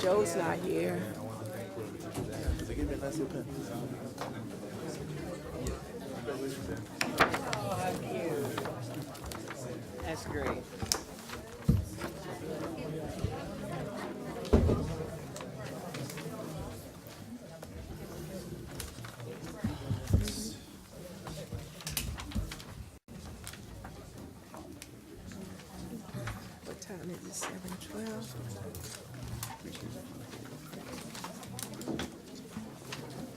Joe's not here. That's great. What time is it? 7:12?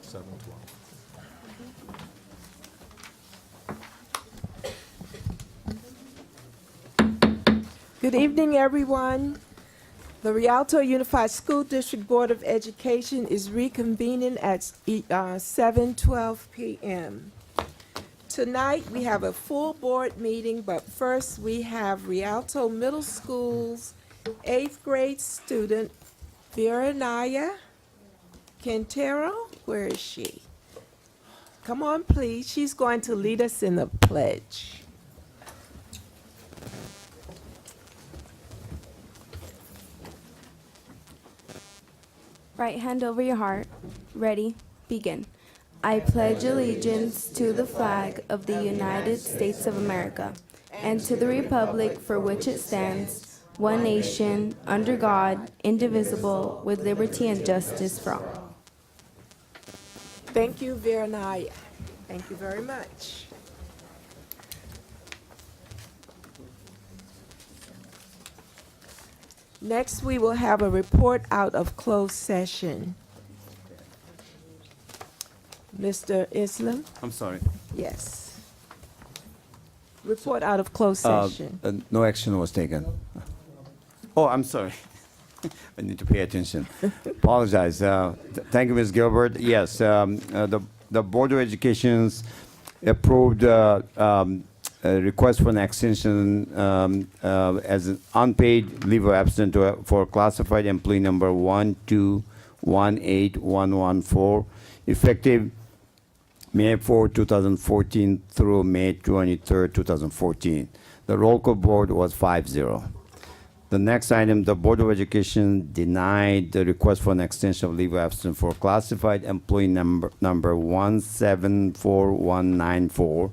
7:12. Good evening, everyone. The Rialto Unified School District Board of Education is reconvening at 7:12 p.m. Tonight, we have a full board meeting, but first we have Rialto Middle School's 8th grade student, Vernia Quintero. Where is she? Come on, please. She's going to lead us in the pledge. Right hand over your heart. Ready? Begin. I pledge allegiance to the flag of the United States of America and to the republic for which it stands, one nation, under God, indivisible, with liberty and justice for all. Thank you, Vernia. Thank you very much. Next, we will have a report out of closed session. Mr. Islam? I'm sorry. Yes. Report out of closed session. No action was taken. Oh, I'm sorry. I need to pay attention. Apologize. Thank you, Ms. Gilbert. Yes, the Board of Education's approved a request for an extension as an unpaid leave of absence for classified employee number 1218114, effective May 4, 2014 through May 23, 2014. The roll call board was 5-0. The next item, the Board of Education denied the request for an extension of leave of absence for classified employee number 174194,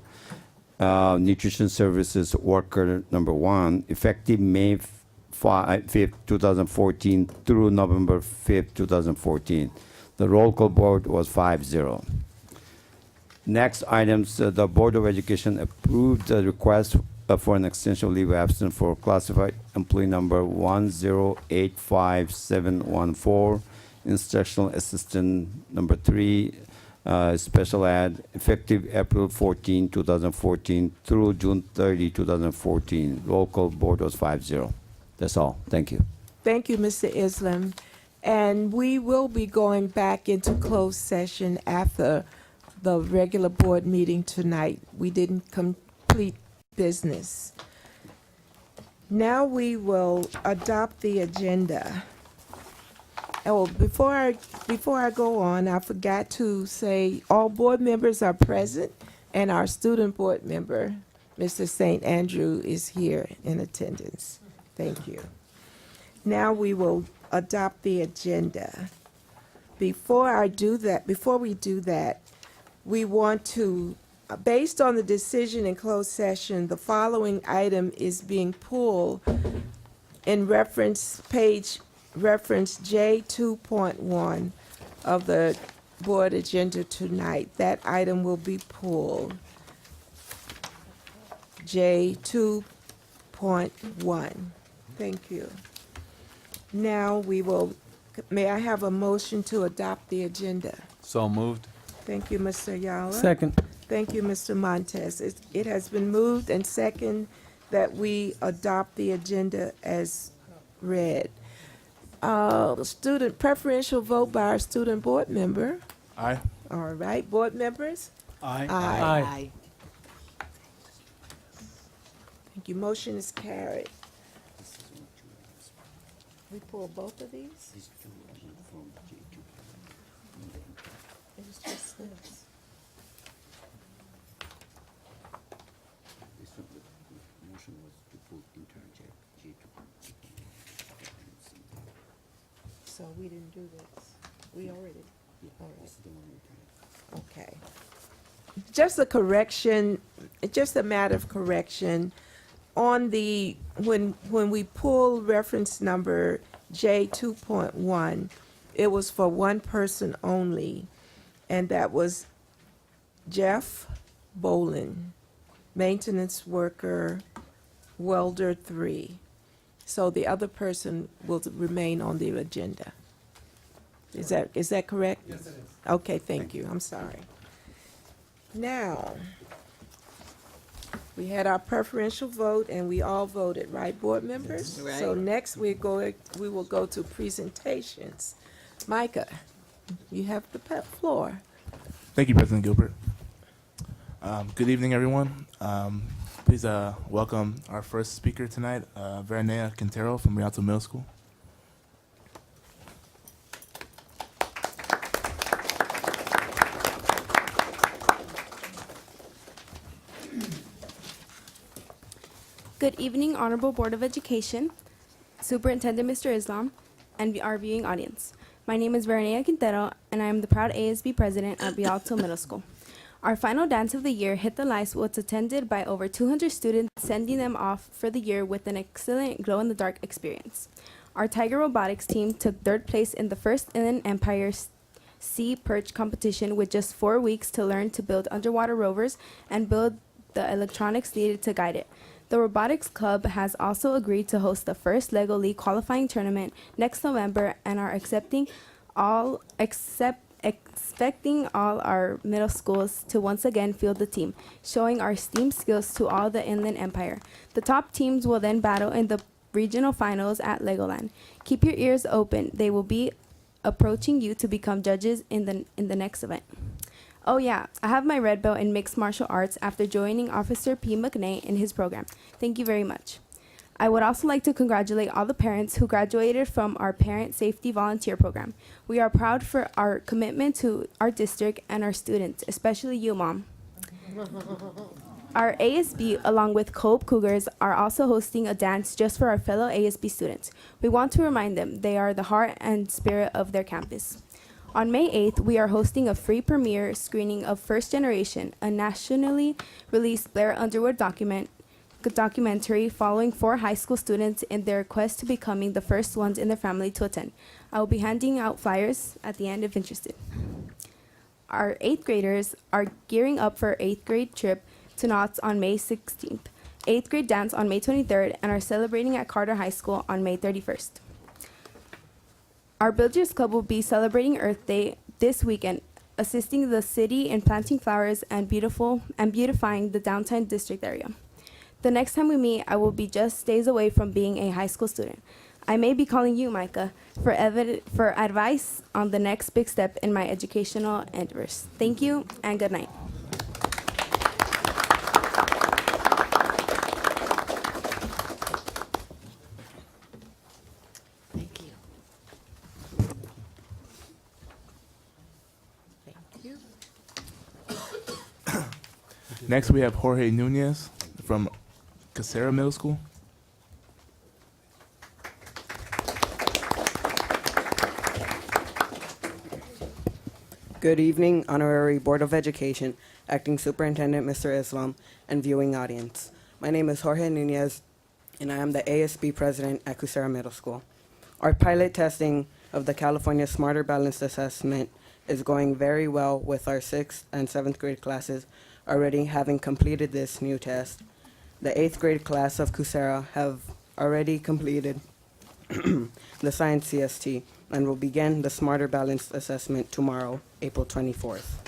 nutrition services worker number 1, effective May 5th, 2014 through November 5th, 2014. The roll call board was 5-0. Next items, the Board of Education approved the request for an extension of leave of absence for classified employee number 1085714, instructional assistant number 3, special ed, effective April 14, 2014 through June 30, 2014. Roll call board was 5-0. That's all. Thank you. Thank you, Mr. Islam. And we will be going back into closed session after the regular board meeting tonight. We didn't complete business. Now we will adopt the agenda. Oh, before I go on, I forgot to say all board members are present and our student board member, Mr. St. Andrew, is here in attendance. Thank you. Now we will adopt the agenda. Before we do that, we want to, based on the decision in closed session, the following item is being pulled in reference J 2.1 of the board agenda tonight. That item will be pulled. J 2.1. Thank you. Now may I have a motion to adopt the agenda? So moved. Thank you, Mr. Ayala. Second. Thank you, Mr. Montes. It has been moved and second that we adopt the agenda as read. Student preferential vote by our student board member. Aye. All right, board members? Aye. Aye. Thank you. Motion is carried. We pull both of these? It's just this. So we didn't do this. We already, all right. Okay. Just a correction, just a matter of correction. On the, when we pull reference number J 2.1, it was for one person only, and that was Jeff Bolin, maintenance worker, welder 3. So the other person will remain on the agenda. Is that correct? Yes, it is. Okay, thank you. I'm sorry. Now, we had our preferential vote and we all voted, right, board members? Yes. So Right. next we will go to presentations. Micah, you have the floor. Thank you, President Gilbert. Good evening, everyone. Please welcome our first speaker tonight, Vernia Quintero from Rialto Middle School. Good evening, Honorable Board of Education, Superintendent Mr. Islam, and our viewing audience. My name is Vernia Quintero, and I am the proud ASB president at Rialto Middle School. Our final dance of the year, Hit the Lights, was attended by over 200 students, sending them off for the year with an excellent glow-in-the-dark experience. Our Tiger Robotics team took 3rd place in the first Inland Empire Sea Perch competition with just 4 weeks to learn to build underwater rovers and build the electronics needed to guide it. The Robotics Club has also agreed to host the first LEGO League qualifying tournament next November and are expecting all our middle schools to once again field the team, showing our STEAM skills to all the Inland Empire. The top teams will then battle in the regional finals at Legoland. Keep your ears open. They will be approaching you to become judges in the next event. Oh yeah, I have my red belt in mixed martial arts after joining Officer P. McNay in his program. Thank you very much. I would also like to congratulate all the parents who graduated from our Parent Safety Volunteer Program. We are proud for our commitment to our district and our students, especially you, Mom. Our ASB, along with Cope Cougars, are also hosting a dance just for our fellow ASB students. We want to remind them they are the heart and spirit of their campus. On May 8th, we are hosting a free premiere screening of First Generation, a nationally released Blair Underwood documentary following 4 high school students in their quest to becoming the first ones in their family to attend. I will be handing out flyers at the end if interested. Our 8th graders are gearing up for 8th grade trip to Knott's on May 16th, 8th grade dance on May 23rd, and are celebrating at Carter High School on May 31st. Our Builders Club will be celebrating Earth Day this weekend, assisting the city in planting flowers and beautifying the downtown district area. The next time we meet, I will be just days away from being a high school student. I may be calling you, Micah, for advice on the next big step in my educational endeavors. Thank you, and good night. Thank you. Thank you. Next, we have Jorge Nunez from CSEA Middle School. Good evening, Honorary Board of Education, Acting Superintendent Mr. Islam, and viewing audience. My name is Jorge Nunez, and I am the ASB President at CSEA Middle School. Our pilot testing of the California Smarter Balanced Assessment is going very well with our 6th and 7th grade classes already having completed this new test. The 8th grade class of CSEA have already completed the Science CST and will begin the Smarter Balanced Assessment tomorrow, April 24th.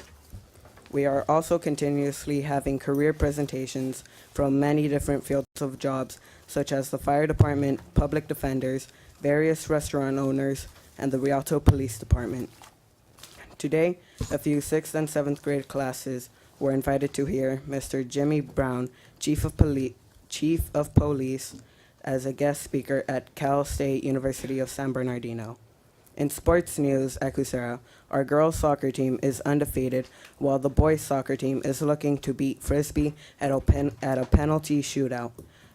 We are also continuously having career presentations from many different fields of jobs, such as the fire department, public defenders, various restaurant owners, and the Rialto Police Department. Today, a few 6th and 7th grade classes were invited to hear Mr. Jimmy Brown, Chief of Police, as a guest speaker at Cal State University of San Bernardino. In sports news at CSEA, our girls' soccer team is undefeated, while the boys' soccer team is looking to beat Frisbee at a penalty shootout.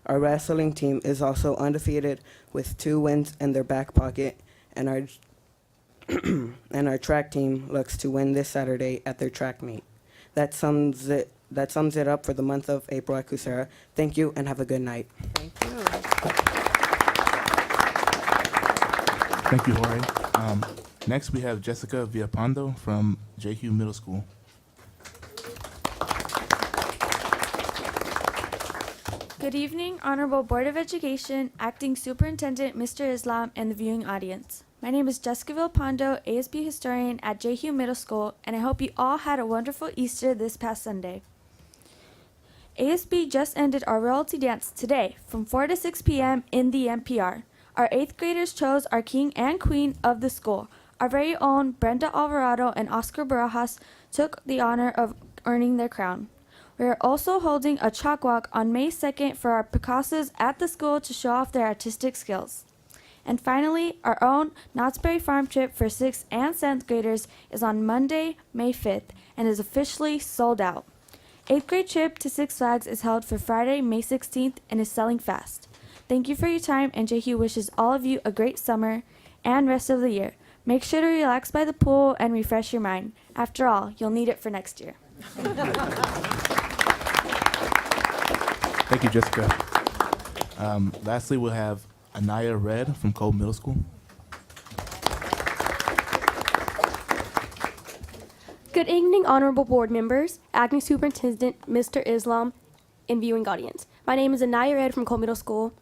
Our wrestling team is also undefeated with 2 wins in their back pocket, and our and our track team looks to win this Saturday at their track meet. That sums it up for the month of April at CSEA. Thank you and have a good night. Thank you. Thank you, Jorge. Next, we have Jessica Villapando from JQ Middle School. Good evening, Honorable Board of Education, Acting Superintendent Mr. Islam, and the viewing audience. My name is Jessica Villalpando, ASB historian at JQ Middle School, and I hope you all had a wonderful Easter this past Sunday. ASB just ended our royalty dance today from 4 to 6 p.m. in the NPR. Our 8th graders chose our king and queen of the school. Our very own Brenda Alvarado and Oscar Barajas took the honor of earning their crown. We are also holding a chalk walk on May 2nd for our Picassos at the school to show off their artistic skills. And finally, our own Knott's Berry Farm trip for 6th and 7th graders is on Monday, May 5th, and is officially sold out. 8th grade trip to Six Flags is held for Friday, May 16th, and is selling fast. Thank you for your time, and JQ wishes all of you a great summer and rest of the year. Make sure to relax by the pool and refresh your mind. After all, you'll need it for next year. Thank you, Jessica. Lastly, we'll have Ayah Read from Cole Middle School. Good evening, honorable board members, acting superintendent Mr. Islam, and viewing audience. My name is Ayah Read from Cole Middle School.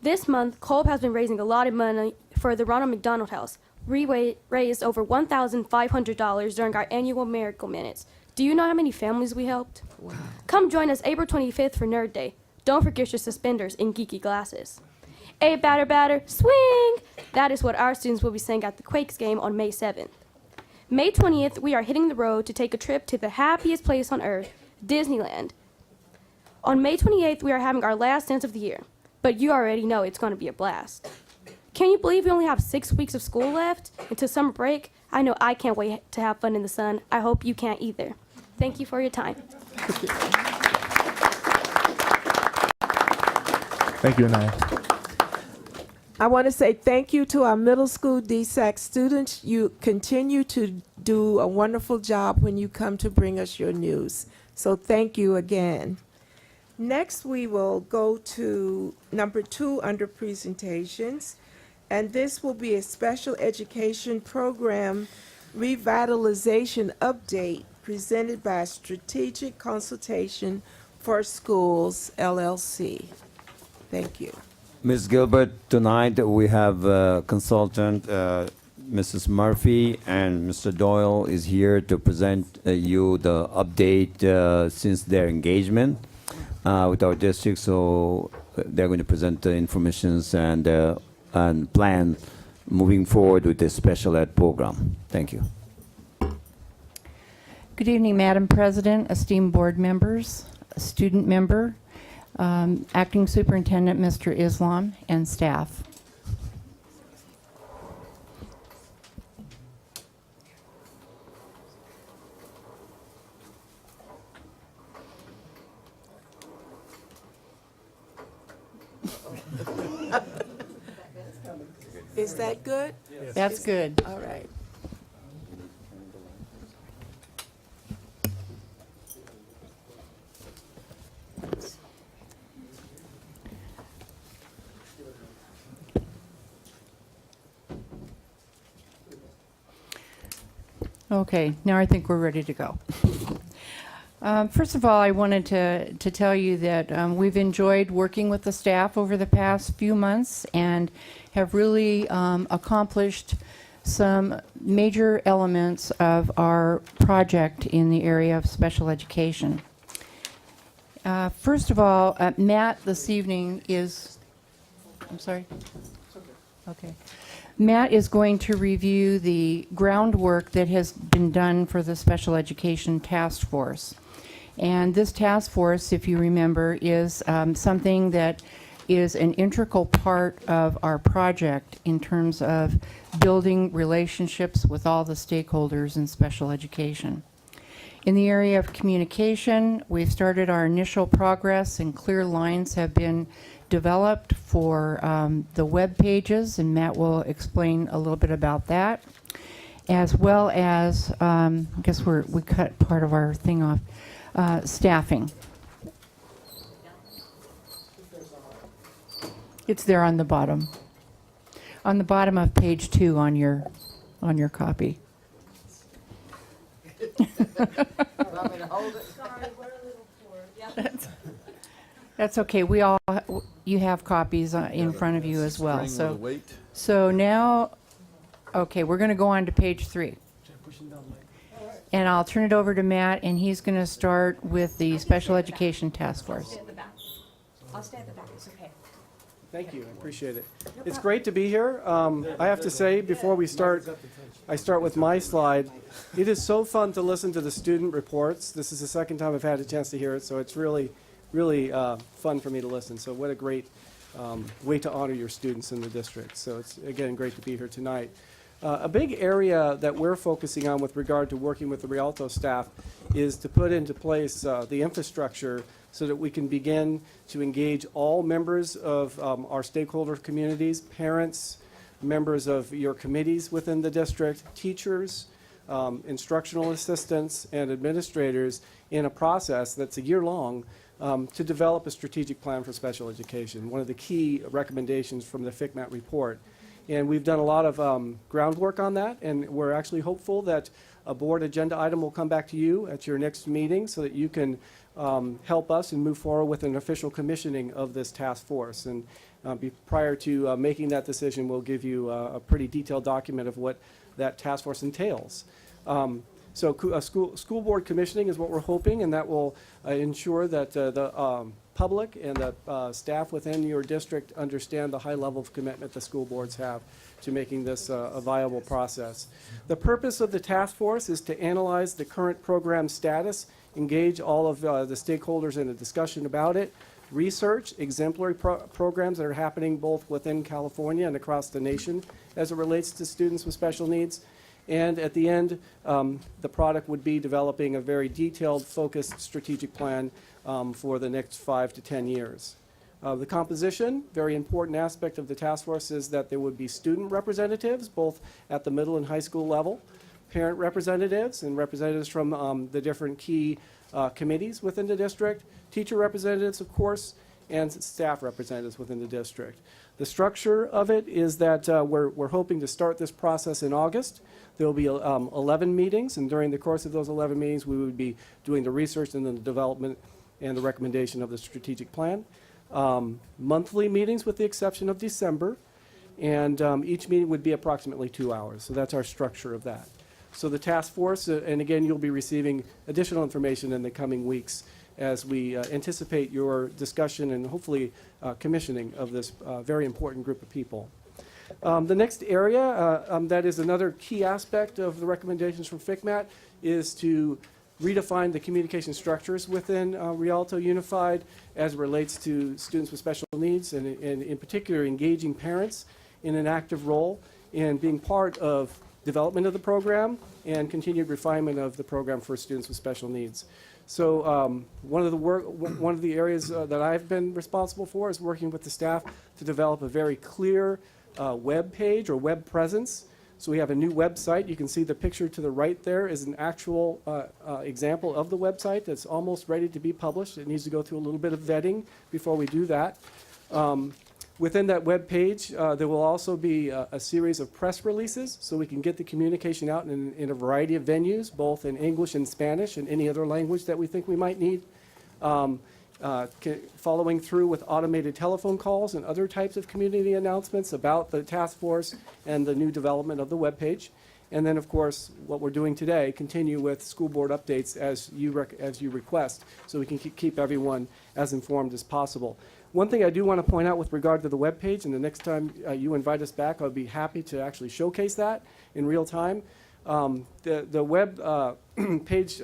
This month, Cole has been raising a lot of money for the Ronald McDonald House. We raised over $1,500 during our annual Miracle Minutes. Do you know how many families we helped? Wow. Come join us April 25th for Nerd Day. Don't forget your suspenders and geeky glasses. A batter, batter, swing! That is what our students will be saying at the Quakes game on May 7th. May 20th, we are hitting the road to take a trip to the happiest place on earth, Disneyland. On May 28th, we are having our last dance of the year, but you already know it's going to be a blast. Can you believe we only have 6 weeks of school left until summer break? I know I can't wait to have fun in the sun. I hope you can't either. Thank you for your time. Thank you, Anaya. I want to say thank you to our middle school DSAC students. You continue to do a wonderful job when you come to bring us your news. So thank you again. Next, we will go to number 2 under presentations, and this will be a special education program revitalization update presented by Strategic Consultation for Schools, LLC. Thank you. Ms. Gilbert, tonight we have consultant Mrs. Murphy, and Mr. Doyle is here to present you the update since their engagement with our district. So they're going to present the information and plan moving forward with this special ed program. Thank you. Good evening, Madam President, esteemed board members, a student member, Acting Superintendent Mr. Islam, and staff. Is that good? That's good. All right. Okay, now I think we're ready to go. First of all, I wanted to tell you that we've enjoyed working with the staff over the past few months and have really accomplished some major elements of our project in the area of special education. First of all, Matt this evening is, I'm sorry? Okay. Matt is going to review the groundwork that has been done for the Special Education Task Force. And this task force, if you remember, is something that is an integral part of our project in terms of building relationships with all the stakeholders in special education. In the area of communication, we've started our initial progress and clear lines have been developed for the web pages, and Matt will explain a little bit about that, as well as, I guess we cut part of our thing off, staffing. It's there on the bottom. On the bottom of page 2 on your copy. That's okay. You have copies in front of you as well. String with a weight. So now, okay, we're going to go on to page 3. And I'll turn it over to Matt, and he's going to start with the Special Education Task Force. I'll stay at the back, it's okay. Thank you, I appreciate it. It's great to be here. I have to say, before we start, I start with my slide. It is so fun to listen to the student reports. This is the second time I've had a chance to hear it, so it's really fun for me to listen. So what a great way to honor your students in the district. So it's, again, great to be here tonight. A big area that we're focusing on with regard to working with the Rialto staff is to put into place the infrastructure so that we can begin to engage all members of our stakeholder communities, parents, members of your committees within the district, teachers, instructional assistants, and administrators in a process that's a year long to develop a strategic plan for special education, one of the key recommendations from the FCMAT report. And we've done a lot of groundwork on that, and we're actually hopeful that a board agenda item will come back to you at your next meeting so that you can help us and move forward with an official commissioning of this task force. And prior to making that decision, we'll give you a pretty detailed document of what that task force entails. So school board commissioning is what we're hoping, and that will ensure that the public and the staff within your district understand the high level of commitment the school boards have to making this a viable process. The purpose of the task force is to analyze the current program status, engage all of the stakeholders in a discussion about it, research exemplary programs that are happening both within California and across the nation as it relates to students with special needs. And at the end, the product would be developing a very detailed, focused strategic plan for the next 5 to 10 years. The composition, very important aspect of the task force, is that there would be student representatives, both at the middle and high school level, parent representatives, and representatives from the different key committees within the district, teacher representatives, of course, and staff representatives within the district. The structure of it is that we're hoping to start this process in August. There will be 11 meetings, and during the course of those 11 meetings, we would be doing the research and then the development and the recommendation of the strategic plan. Monthly meetings with the exception of December, and each meeting would be approximately 2 hours. So that's our structure of that. So the task force, and again, you'll be receiving additional information in the coming weeks as we anticipate your discussion and hopefully commissioning of this very important group of people. The next area that is another key aspect of the recommendations from FCMAT is to redefine the communication structures within Rialto Unified as it relates to students with special needs, and in particular engaging parents in an active role in being part of development of the program and continued refinement of the program for students with special needs. So one of the areas that I've been responsible for is working with the staff to develop a very clear web page or web presence. So we have a new website. You can see the picture to the right there is an actual example of the website that's almost ready to be published. It needs to go through a little bit of vetting before we do that. Within that web page, there will also be a series of press releases so we can get the communication out in a variety of venues, both in English and Spanish and any other language that we think we might need. Following through with automated telephone calls and other types of community announcements about the task force and the new development of the web page. And then, of course, what we're doing today, continue with school board updates as you request, so we can keep everyone as informed as possible. One thing I do want to point out with regard to the web page, and the next time you invite us back, I'll be happy to actually showcase that in real time. The web page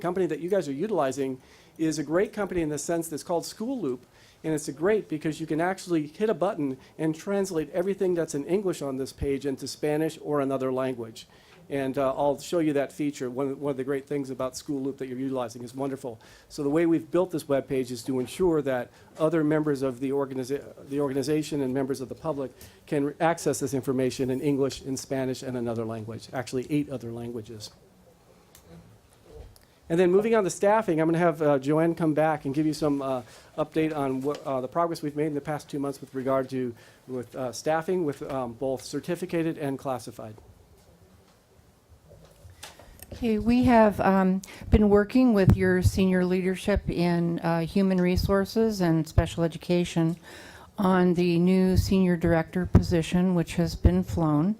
company that you guys are utilizing is a great company in the sense that it's called School Loop, and it's great because you can actually hit a button and translate everything that's in English on this page into Spanish or another language. And I'll show you that feature. One of the great things about School Loop that you're utilizing is wonderful. So the way we've built this webpage is to ensure that other members of the organization and members of the public can access this information in English, in Spanish, and another language, actually 8 other languages. And then moving on to staffing, I'm going to have Joanne come back and give you some update on what, the progress we've made in the past 2 months with regard to staffing with both certificated and classified. Okay, we have been working with your senior leadership in human resources and special education on the new senior director position, which has been flown.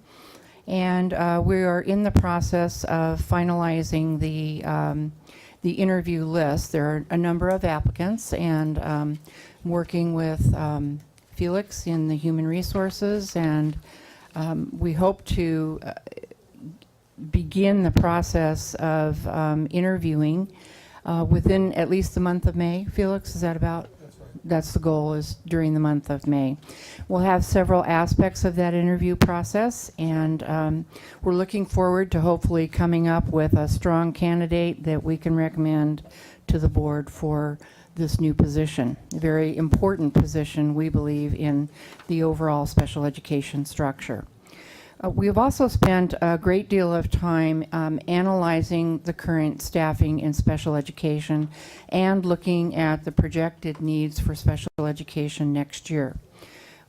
And we are in the process of finalizing the interview list. There are a number of applicants, and working with Felix in the human resources, and we hope to begin the process of interviewing within at least the month of May. Felix, is that about? That's the goal, is during the month of May. We'll have several aspects of that interview process, and we're looking forward to hopefully coming up with a strong candidate that we can recommend to the board for this new position. A very important position, we believe, in the overall special education structure. We have also spent a great deal of time analyzing the current staffing in special education and looking at the projected needs for special education next year.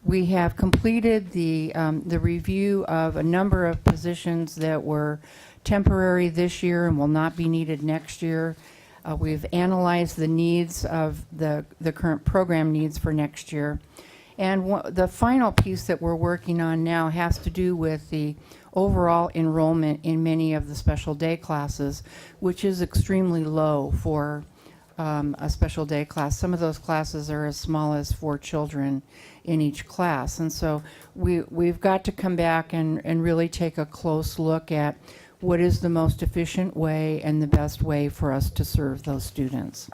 We have completed the review of a number of positions that were temporary this year and will not be needed next year. We've analyzed the needs of the current program needs for next year. And the final piece that we're working on now has to do with the overall enrollment in many of the special day classes, which is extremely low for a special day class. Some of those classes are as small as 4 children in each class. And so we've got to come back and really take a close look at what is the most efficient way and the best way for us to serve those students.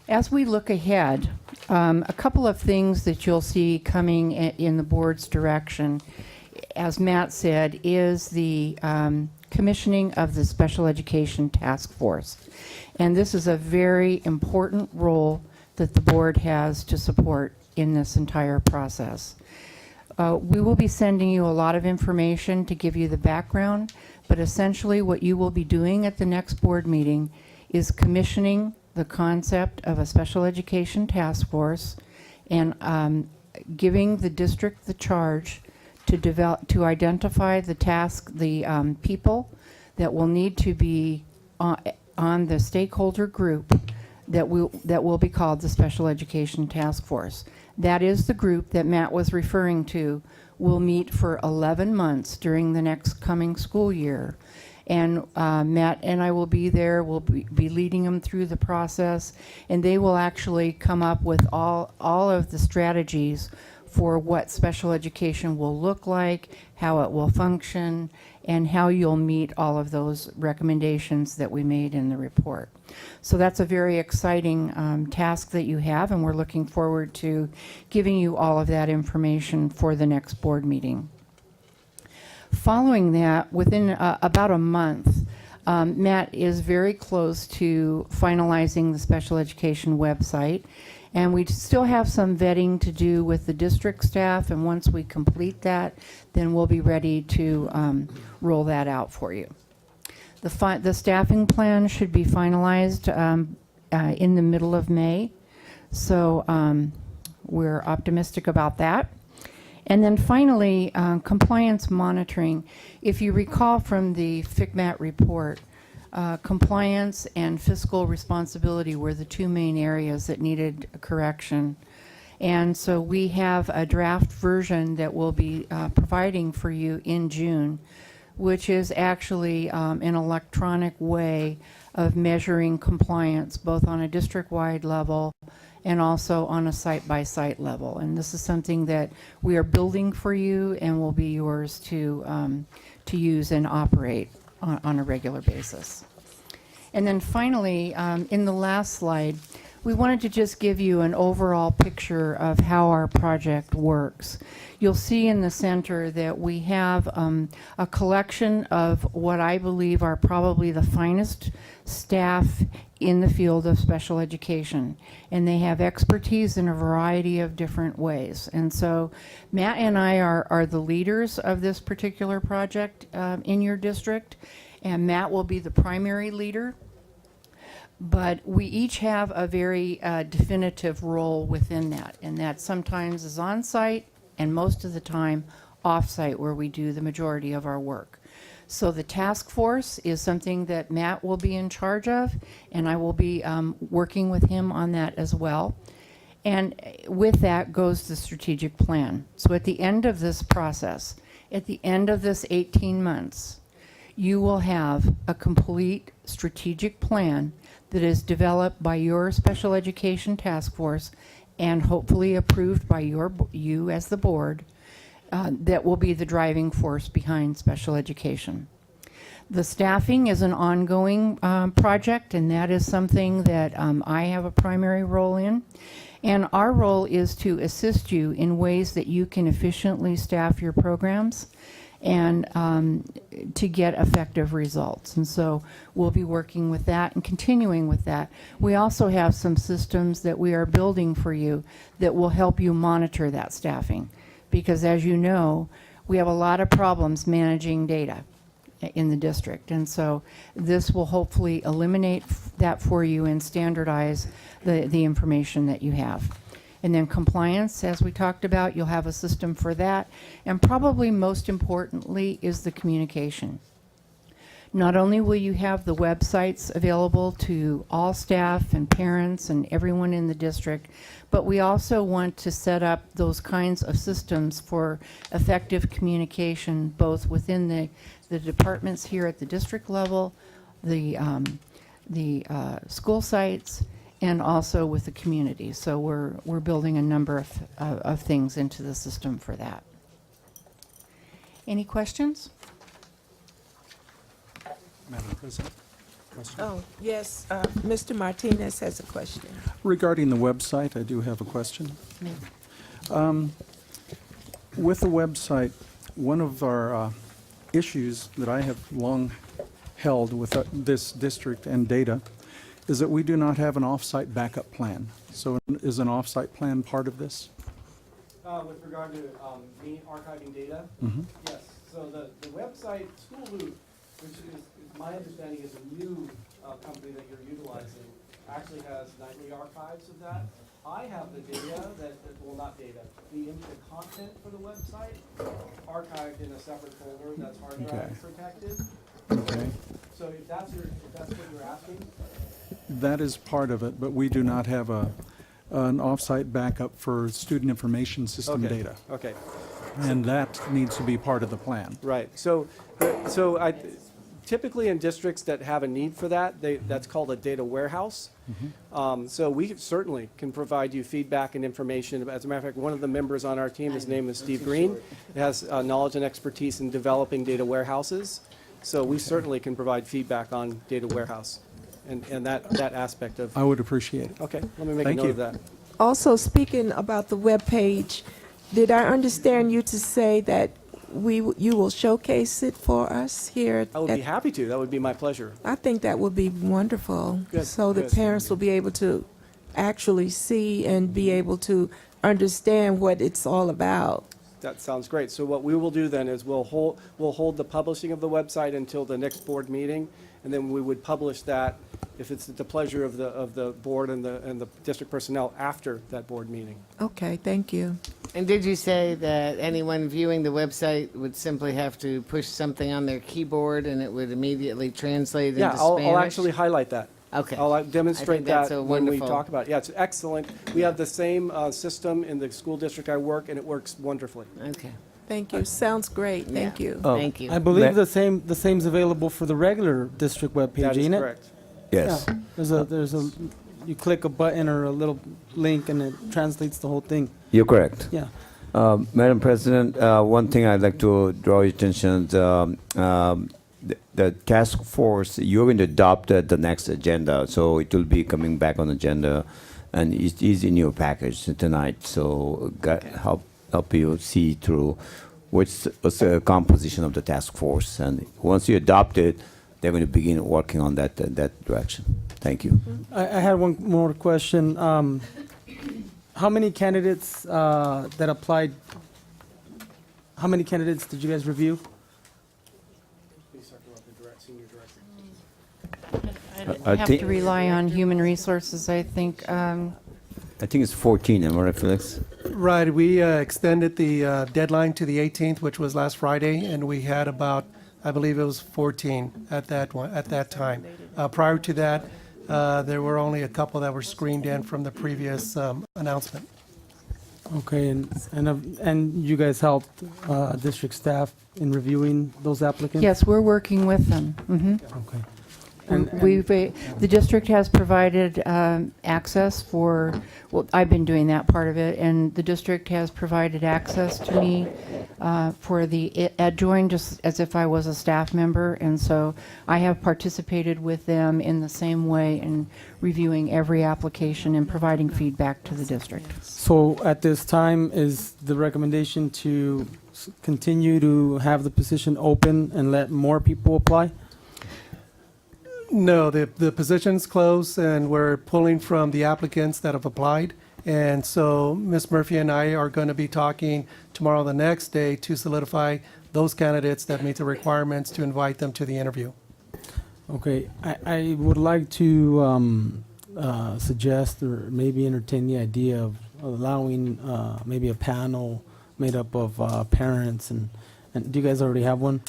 As we look ahead, a couple of things that you'll see coming in the board's direction, as Matt said, is the commissioning of the Special Education Task Force. And this is a very important role that the board has to support in this entire process. We will be sending you a lot of information to give you the background, but essentially what you will be doing at the next board meeting is commissioning the concept of a special education task force and giving the district the charge to identify the people that will need to be on the stakeholder group that will be called the Special Education Task Force. That is the group that Matt was referring to will meet for 11 months during the next coming school year. And Matt and I will be there. We'll be leading them through the process, and they will actually come up with all of the strategies for what special education will look like, how it will function, and how you'll meet all of those recommendations that we made in the report. So that's a very exciting task that you have, and we're looking forward to giving you all of that information for the next board meeting. Following that, within about a month, Matt is very close to finalizing the special education website, and we still have some vetting to do with the district staff, and once we complete that, then we'll be ready to roll that out for you. The staffing plan should be finalized in the middle of May, so we're optimistic about that. And then finally, compliance monitoring. If you recall from the FCMAT report, compliance and fiscal responsibility were the 2 main areas that needed correction. And so we have a draft version that we'll be providing for you in June, which is actually an electronic way of measuring compliance, both on a district-wide level and also on a site-by-site level. And this is something that we are building for you and will be yours to use and operate on a regular basis. And then finally, in the last slide, We wanted to just give you an overall picture of how our project works. You'll see in the center that we have a collection of what I believe are probably the finest staff in the field of special education. And they have expertise in a variety of different ways. And so Matt and I are the leaders of this particular project in your district. And Matt will be the primary leader. But we each have a very definitive role within that, and that sometimes is on-site and most of the time off-site, where we do the majority of our work. So the task force is something that Matt will be in charge of, and I will be working with him on that as well. And with that goes the strategic plan. So at the end of this process, at the end of this 18 months, you will have a complete strategic plan that is developed by your special education task force and hopefully approved by you as the board, that will be the driving force behind special education. The staffing is an ongoing project, and that is something that I have a primary role in. And our role is to assist you in ways that you can efficiently staff your programs and to get effective results. And so we'll be working with that and continuing with that. We also have some systems that we are building for you that will help you monitor that staffing. Because as you know, we have a lot of problems managing data in the district. And so this will hopefully eliminate that for you and standardize the information that you have. And then compliance, as we talked about, you'll have a system for that. And probably most importantly is the communication. Not only will you have the websites available to all staff and parents and everyone in the district, but we also want to set up those kinds of systems for effective communication, both within the departments here at the district level, the school sites, and also with the community. So we're building a number of things into the system for that. Any questions? Madam President, question. Oh, yes, Mr. Martinez has a question. Regarding the website, I do have a question. With the website, one of our issues that I have long held with this district and data is that we do not have an off-site backup plan. So is an off-site plan part of this? With regard to me archiving data? Yes. So the website, School Loop, which is my understanding is a new company that you're utilizing, actually has nightly archives of that. I have the data well, not data, the content for the website archived in a separate folder that's hard drive protected. Okay. So if that's what you're asking. That is part of it, but we do not have an off-site backup for student information system data. Okay. And that needs to be part of the plan. Right. So typically in districts that have a need for that, that's called a data warehouse. So we certainly can provide you feedback and information. As a matter of fact, one of the members on our team, his name is Steve Green, has knowledge and expertise in developing data warehouses. So we certainly can provide feedback on data warehouse and that aspect of. I would appreciate it. Okay, let me make Thank a note you. of that. Also, speaking about the webpage, did I understand you to say that you will showcase it for us here? I would be happy to. That would be my pleasure. I think that would be wonderful. Good, So the good. parents will be able to actually see and be able to understand what it's all about. That sounds great. So what we will do then is we'll hold the publishing of the website until the next board meeting, and then we would publish that if it's at the pleasure of the board and the district personnel after that board meeting. Okay, thank you. And did you say that anyone viewing the website would simply have to push something on their keyboard and it would immediately translate into Yeah, Spanish? I'll actually highlight that. Okay. I'll demonstrate I think that's that a when we wonderful- talk about it. Yeah, it's excellent. We have the same system in the school district I work, and it works wonderfully. Okay. Thank you. Sounds great. Thank you. Thank you. I believe the same's available for the regular district webpage, That is ain't it? correct. Yes. Yeah. You click a button or a little link and it translates the whole thing. You're correct. Yeah. Madam President, one thing I'd like to draw your attention, the task force, you're going to adopt the next agenda, so it will be coming back on agenda and it is in your package tonight. So help you see through what's the composition of the task force. And once you adopt it, they're going to begin working on that direction. Thank you. I had one more question. How many candidates that applied? How many candidates did you guys review? I have think- to rely on human resources, I think. I think it's 14, am I right, Felix? Right, we extended the deadline to the 18th, which was last Friday, and we had about, I believe it was 14 at that time. Prior to that, there were only a couple that were screened in from the previous announcement. Okay, and you guys helped district staff in reviewing those applicants? Yes, we're working with them. Okay. The district has provided access for, well, I've been doing that part of it, and the district has provided access to me for the adjoin, just as if I was a staff member, and so I have participated with them in the same way in reviewing every application and providing feedback to the district. So at this time, is the recommendation to continue to have the position open and let more people apply? No, the position's closed, and we're pulling from the applicants that have applied. And so Ms. Murphy and I are going to be talking tomorrow, the next day, to solidify those candidates that meet the requirements to invite them to the interview. Okay, I would like to suggest or maybe entertain the idea of allowing maybe a panel made up of parents and do you guys already have one?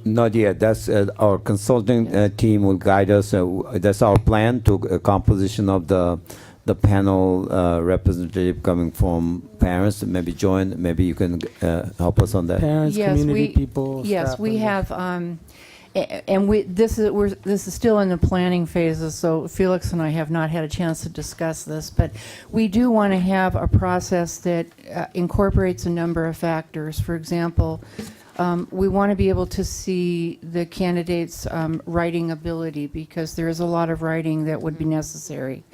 Not yet. That's our consulting team will guide us. That's our plan to composition of the panel representative coming from parents. Maybe join. Maybe you can help us on that. Parents, Yes, community people. Yes, staff we members. have, and this is still in the planning phases, so Felix and I have not had a chance to discuss this, but we do want to have a process that incorporates a number of factors. For example, we want to be able to see the candidates' writing ability, because there is a lot of writing that would be necessary.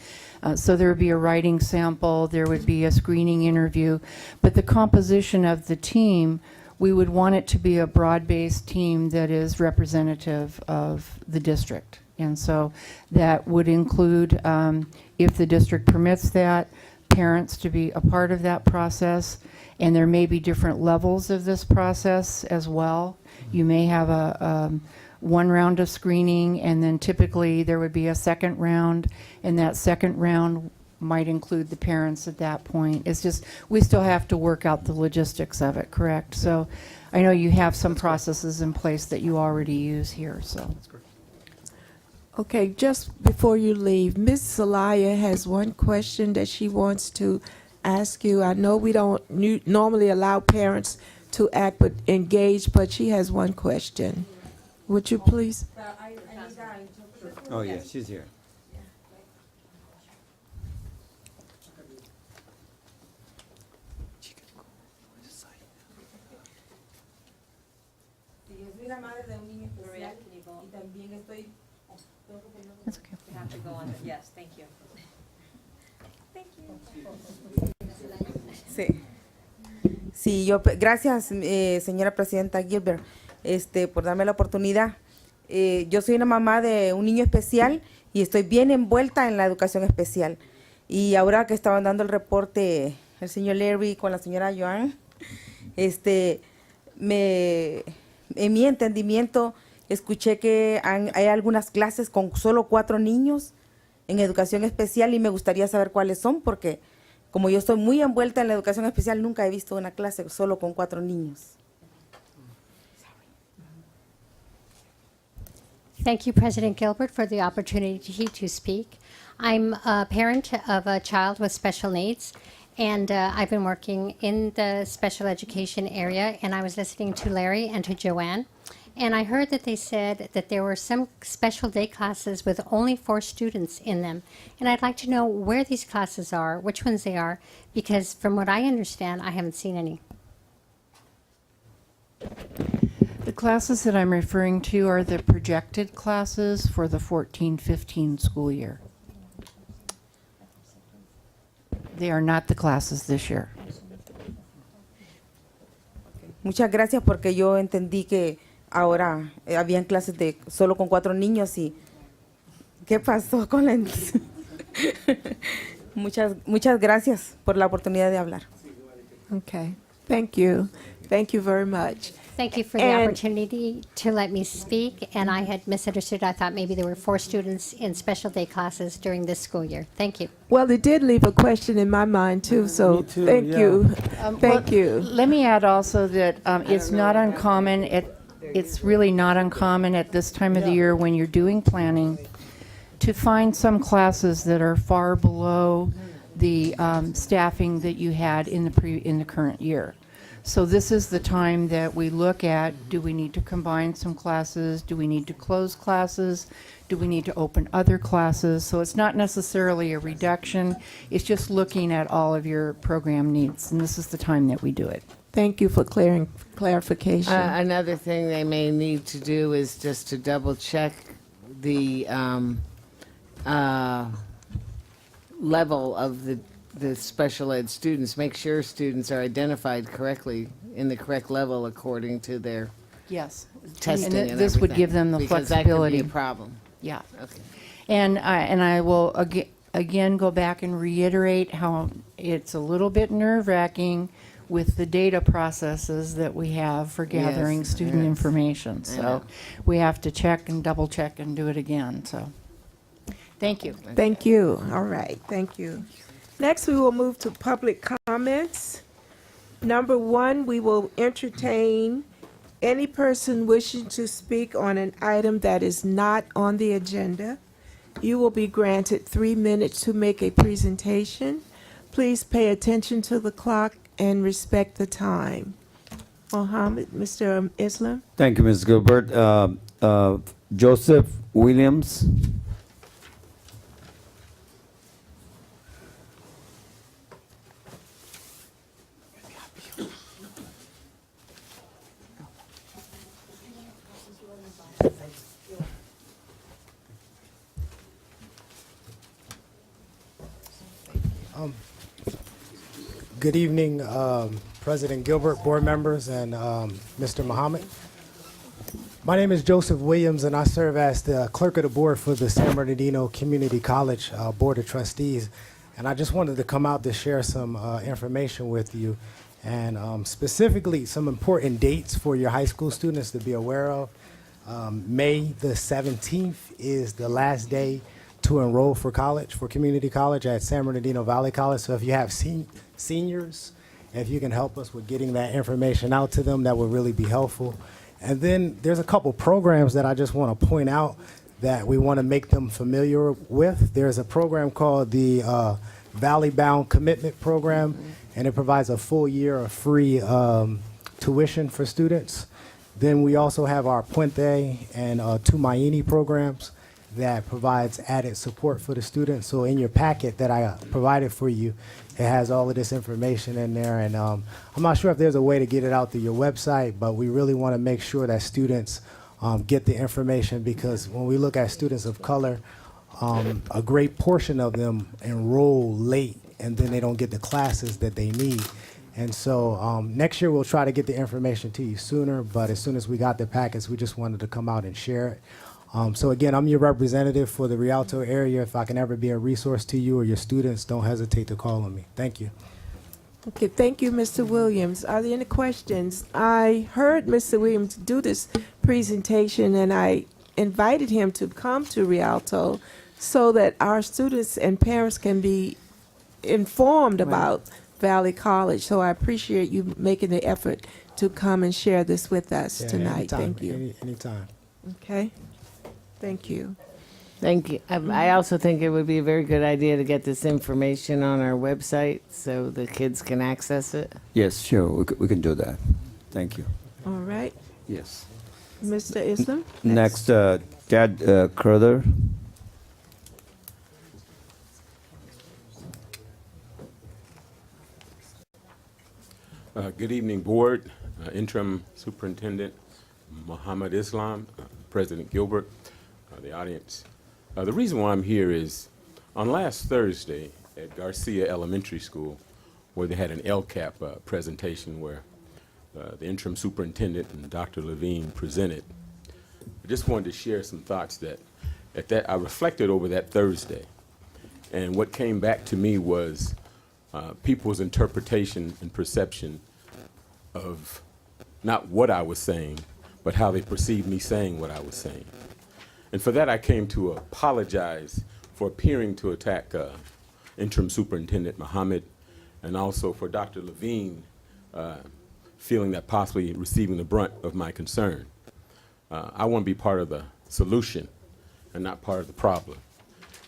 So there would be a writing sample, there would be a screening interview, but the composition of the team, we would want it to be a broad-based team that is representative of the district. And so that would include, if the district permits that, parents to be a part of that process. And there may be different levels of this process as well. You may have one round of screening, and then typically there would be a second round, and that second round might include the parents at that point. It's just, we still have to work out the logistics of it, correct? So I know you have some processes in place that you already use here, so. Okay, just before you leave, Ms. Zelaya has one question that she wants to ask you. I know we don't normally allow parents to act but engage, but she has one question. Would you please? Oh, yeah, she's here. That's okay. You have to go on. Yes, thank you. Thank you. Sí, gracias, señora presidenta Gilbert, por darme la oportunidad. Yo soy una mamá de un niño especial y estoy bien envuelta en la educación especial. Y ahora que estaban dando el reporte el señor Larry con la señora Joan, en mi entendimiento escuché que hay algunas clases con solo 4 niños en educación especial y me gustaría saber cuáles son, porque como yo estoy muy envuelta en la educación especial, nunca he visto una clase solo con 4 niños. Thank you, President Gilbert, for the opportunity to speak. I'm a parent of a child with special needs, and I've been working in the special education area, and I was listening to Larry and to Joanne, and I heard that they said that there were some special day classes with only 4 students in them, and I'd like to know where these classes are, which ones they are, because from what I understand, I haven't seen any. The classes that I'm referring to are the projected classes for the 14-15 school year. They are not the classes this year. Muchas gracias porque yo entendí que ahora habían clases de solo con 4 niños y ¿qué pasó con la muchas gracias por la oportunidad de hablar. Okay. Thank you. Thank you very much. Thank you for the And- opportunity to let me speak, and I had misunderstood. I thought maybe there were 4 students in special day classes during this school year. Thank you. Well, it did leave a question in my mind too, so Me too, thank yeah. you. Thank Well, you. Let me add also that it's not uncommon, it's really not uncommon at this time of the year when you're doing planning to find some classes that are far below the staffing that you had in the current year. So this is the time that we look at, do we need to combine some classes? Do we need to close classes? Do we need to open other classes? So it's not necessarily a reduction. It's just looking at all of your program needs, and this is the time that we do it. Thank you for clarification. Another thing they may need to do is just to double check the level of the special ed students. Make sure students are identified correctly in the correct level according to their Yes. testing and this would everything, give them the because that could flexibility. be a problem. Yeah. Okay. And I will again go back and reiterate how it's a little bit nerve-wracking with the data processes that we have for gathering Yes, student yes. information. I So know. we have to check and double check and do it again, so. Thank you. Thank you. All right, thank you. Next, we will move to public comments. Number 1, we will entertain any person wishing to speak on an item that is not on the agenda. You will be granted 3 minutes to make a presentation. Please pay attention to the clock and respect the time. Mohammed, Mr. Islam? Thank you, Ms. Gilbert. Joseph Williams. Good evening, President Gilbert, board members, and Mr. Muhammad. My name is Joseph Williams, and I serve as the clerk of the board for the San Bernardino Community College Board of Trustees. And I just wanted to come out to share some information with you, and specifically some important dates for your high school students to be aware of. May the 17th is the last day to enroll for college, for community college at San Bernardino Valley College. So if you have seniors, if you can help us with getting that information out to them, that would really be helpful. And then there's a couple programs that I just want to point out that we want to make them familiar with. There's a program called the Valley Bound Commitment Program, and it provides a full year of free tuition for students. Then we also have our Puente and Tumaini programs that provides added support for the students. So in your packet that I provided for you, it has all of this information in there. And I'm not sure if there's a way to get it out through your website, but we really want to make sure that students get the information, because when we look at students of color, a great portion of them enroll late and then they don't get the classes that they need. And so next year we'll try to get the information to you sooner, but as soon as we got the packets, we just wanted to come out and share it. So again, I'm your representative for the Rialto area. If I can ever be a resource to you or your students, don't hesitate to call on me. Thank you. Okay, thank you, Mr. Williams. Are there any questions? I heard Mr. Williams do this presentation, and I invited him to come to Rialto so that our students and parents can be informed about Valley College. So I appreciate you making the effort to come and share this with us Yeah, tonight. anytime, Thank you. Anytime. Okay, thank you. Thank you. I also think it would be a very good idea to get this information on our website so the kids can access it. Yes, sure, we can do that. Thank you. All right, Yes. Mr. Islam? Next, Chad Crowther. Good evening, Board, Interim Superintendent Muhammad Islam, President Gilbert, the audience. The reason why I'm here is on last Thursday, at Garcia Elementary School, where they had an LCAP presentation where the interim superintendent and Dr. Levine presented. I just wanted to share some thoughts that I reflected over that Thursday. And what came back to me was people's interpretation and perception of not what I was saying, but how they perceived me saying what I was saying. And for that, I came to apologize for appearing to attack Interim Superintendent Muhammad, and also for Dr. Levine feeling that possibly receiving the brunt of my concern. I want to be part of the solution and not part of the problem.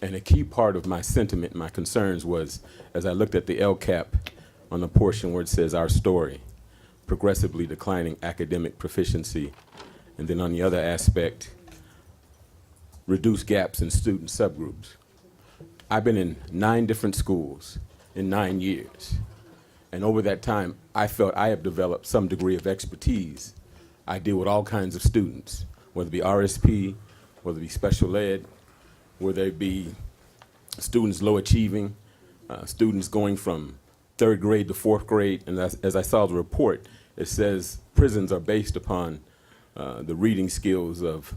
And a key part of my sentiment and my concerns was, as I looked at the LCAP on the portion where it says our story, progressively declining academic proficiency, and then on the other aspect, reduced gaps in student subgroups. I've been in 9 different schools in 9 years. And over that time, I felt I have developed some degree of expertise. I deal with all kinds of students, whether it be RSP, whether it be special ed, whether it be students low achieving, students going from 3rd grade to 4th grade. And as I saw the report, it says prisons are based upon the reading skills of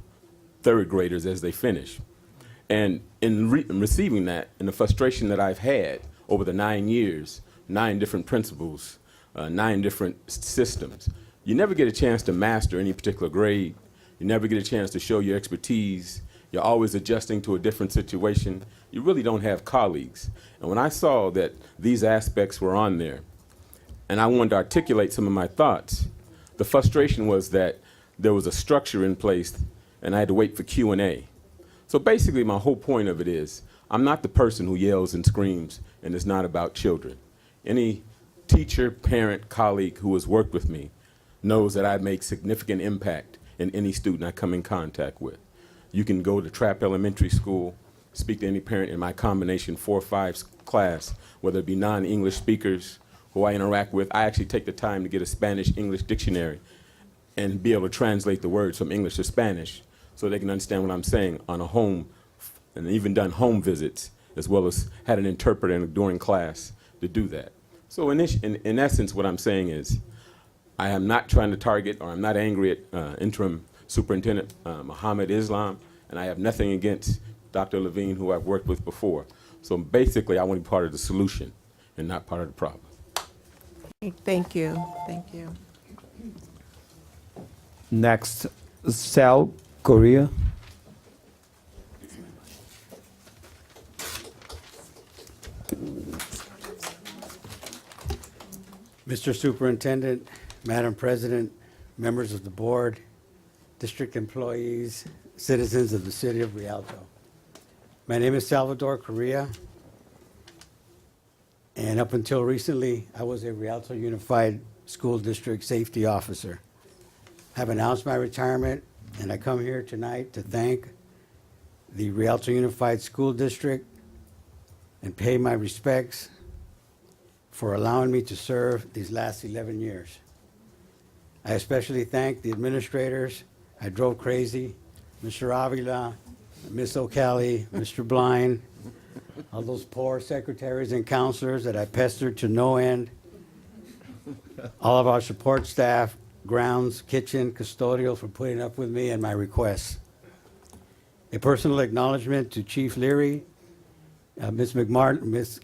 3rd graders as they finish. And in receiving that, and the frustration that I've had over the 9 years, 9 different principals, 9 different systems, you never get a chance to master any particular grade. You never get a chance to show your expertise. You're always adjusting to a different situation. You really don't have colleagues. And when I saw that these aspects were on there, and I wanted to articulate some of my thoughts, the frustration was that there was a structure in place and I had to wait for Q&A. So basically my whole point of it is, I'm not the person who yells and screams, and it's not about children. Any teacher, parent, colleague who has worked with me knows that I make significant impact in any student I come in contact with. You can go to Trapp Elementary School, speak to any parent in my combination 4-5 class, whether it be non-English speakers who I interact with. I actually take the time to get a Spanish-English dictionary and be able to translate the words from English to Spanish so they can understand what I'm saying on a home, and even done home visits, as well as had an interpreter during class to do that. So in essence, what I'm saying is, I am not trying to target, or I'm not angry at Interim Superintendent Muhammad Islam, and I have nothing against Dr. Levine, who I've worked with before. So basically, I want to be part of the solution and not part of the problem. Thank you. Thank you. Next, Sal Correa. Mr. Superintendent, Madam President, members of the board, district employees, citizens of the city of Rialto. My name is Salvador Correa, and up until recently, I was a Rialto Unified School District Safety Officer. I have announced my retirement, and I come here tonight to thank the Rialto Unified School District and pay my respects for allowing me to serve these last 11 years. I especially thank the administrators. I drove crazy, Mr. Avila, Ms. O'Calley, Mr. Blind, all those poor secretaries and counselors that I pestered to no end, all of our support staff, grounds, kitchen, custodial for putting up with me and my requests. A personal acknowledgement to Chief Leary, Ms.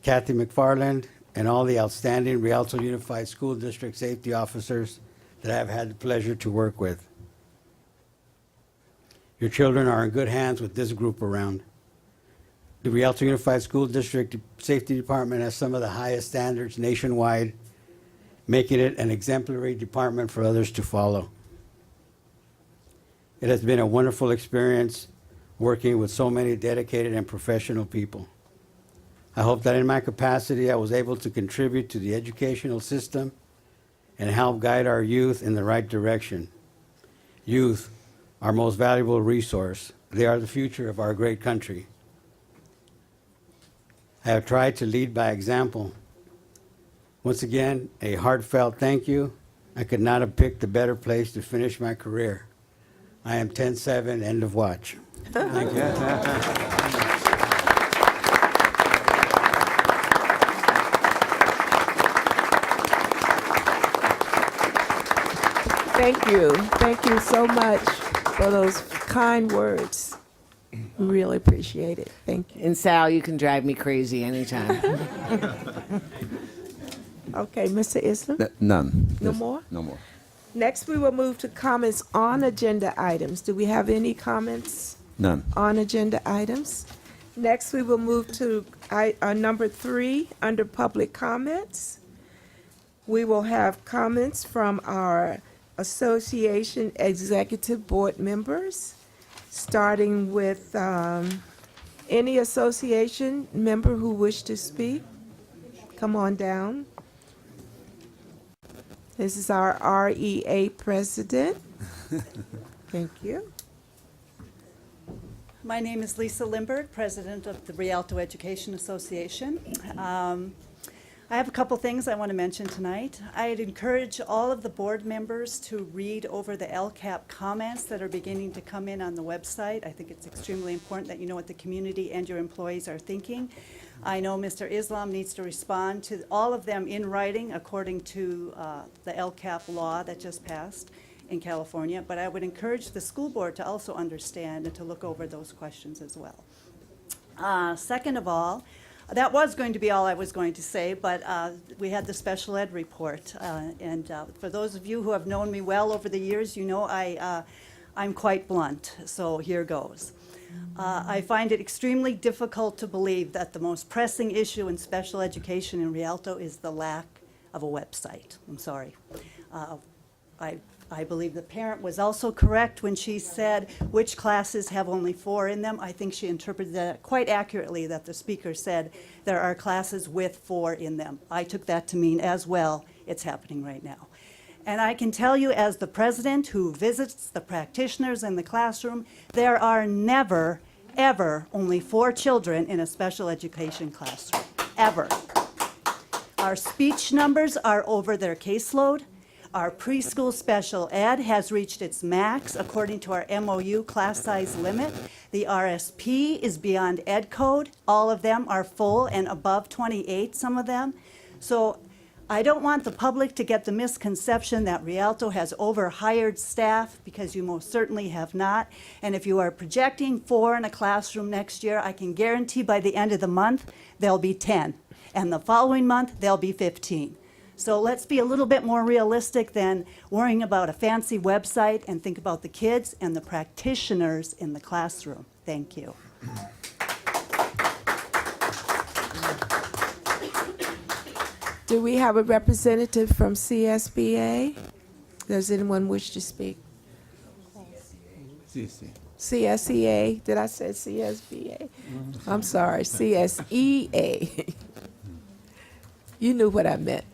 Kathy McFarland, and all the outstanding Rialto Unified School District safety officers that I've had the pleasure to work with. Your children are in good hands with this group around. The Rialto Unified School District Safety Department has some of the highest standards nationwide, making it an exemplary department for others to follow. It has been a wonderful experience working with so many dedicated and professional people. I hope that in my capacity, I was able to contribute to the educational system and help guide our youth in the right direction. Youth, our most valuable resource. They are the future of our great country. I have tried to lead by example. Once again, a heartfelt thank you. I could not have picked a better place to finish my career. I am 10-7, end of watch. Thank you. Thank you. Thank you so much for those kind words. We really appreciate it. Thank you. And Sal, you can drive me crazy anytime. Okay, Mr. Islam? None. No Yes. more? No more. Next, we will move to comments on agenda items. Do we have any comments None. on agenda items? Next, we will move to number 3, under public comments. We will have comments from our association executive board members, starting with any association member who wish to speak. Come on down. This is our REA president. Thank you. My name is Lisa Lindberg, president of the Rialto Education Association. I have a couple things I want to mention tonight. I'd encourage all of the board members to read over the LCAP comments that are beginning to come in on the website. I think it's extremely important that you know what the community and your employees are thinking. I know Mr. Islam needs to respond to all of them in writing according to the LCAP law that just passed in California, but I would encourage the school board to also understand and to look over those questions as well. Second of all, that was going to be all I was going to say, but we had the special ed report. And for those of you who have known me well over the years, you know I'm quite blunt, so here goes. I find it extremely difficult to believe that the most pressing issue in special education in Rialto is the lack of a website. I'm sorry. I believe the parent was also correct when she said which classes have only 4 in them. I think she interpreted that quite accurately, that the speaker said there are classes with 4 in them. I took that to mean as well it's happening right now. And I can tell you, as the president who visits the practitioners in the classroom, there are never, ever only 4 children in a special education classroom, ever. Our speech numbers are over their caseload. Our preschool special ed has reached its max according to our MOU class size limit. The RSP is beyond ed code. All of them are full and above 28, some of them. So I don't want the public to get the misconception that Rialto has overhired staff, because you most certainly have not. And if you are projecting 4 in a classroom next year, I can guarantee by the end of the month, there'll be 10. And the following month, there'll be 15. So let's be a little bit more realistic than worrying about a fancy website, and think about the kids and the practitioners in the classroom. Thank you. Do we have a representative from CSBA? Does anyone wish to speak? CSEA, did I say CSBA? I'm sorry, CSEA. You knew what I meant.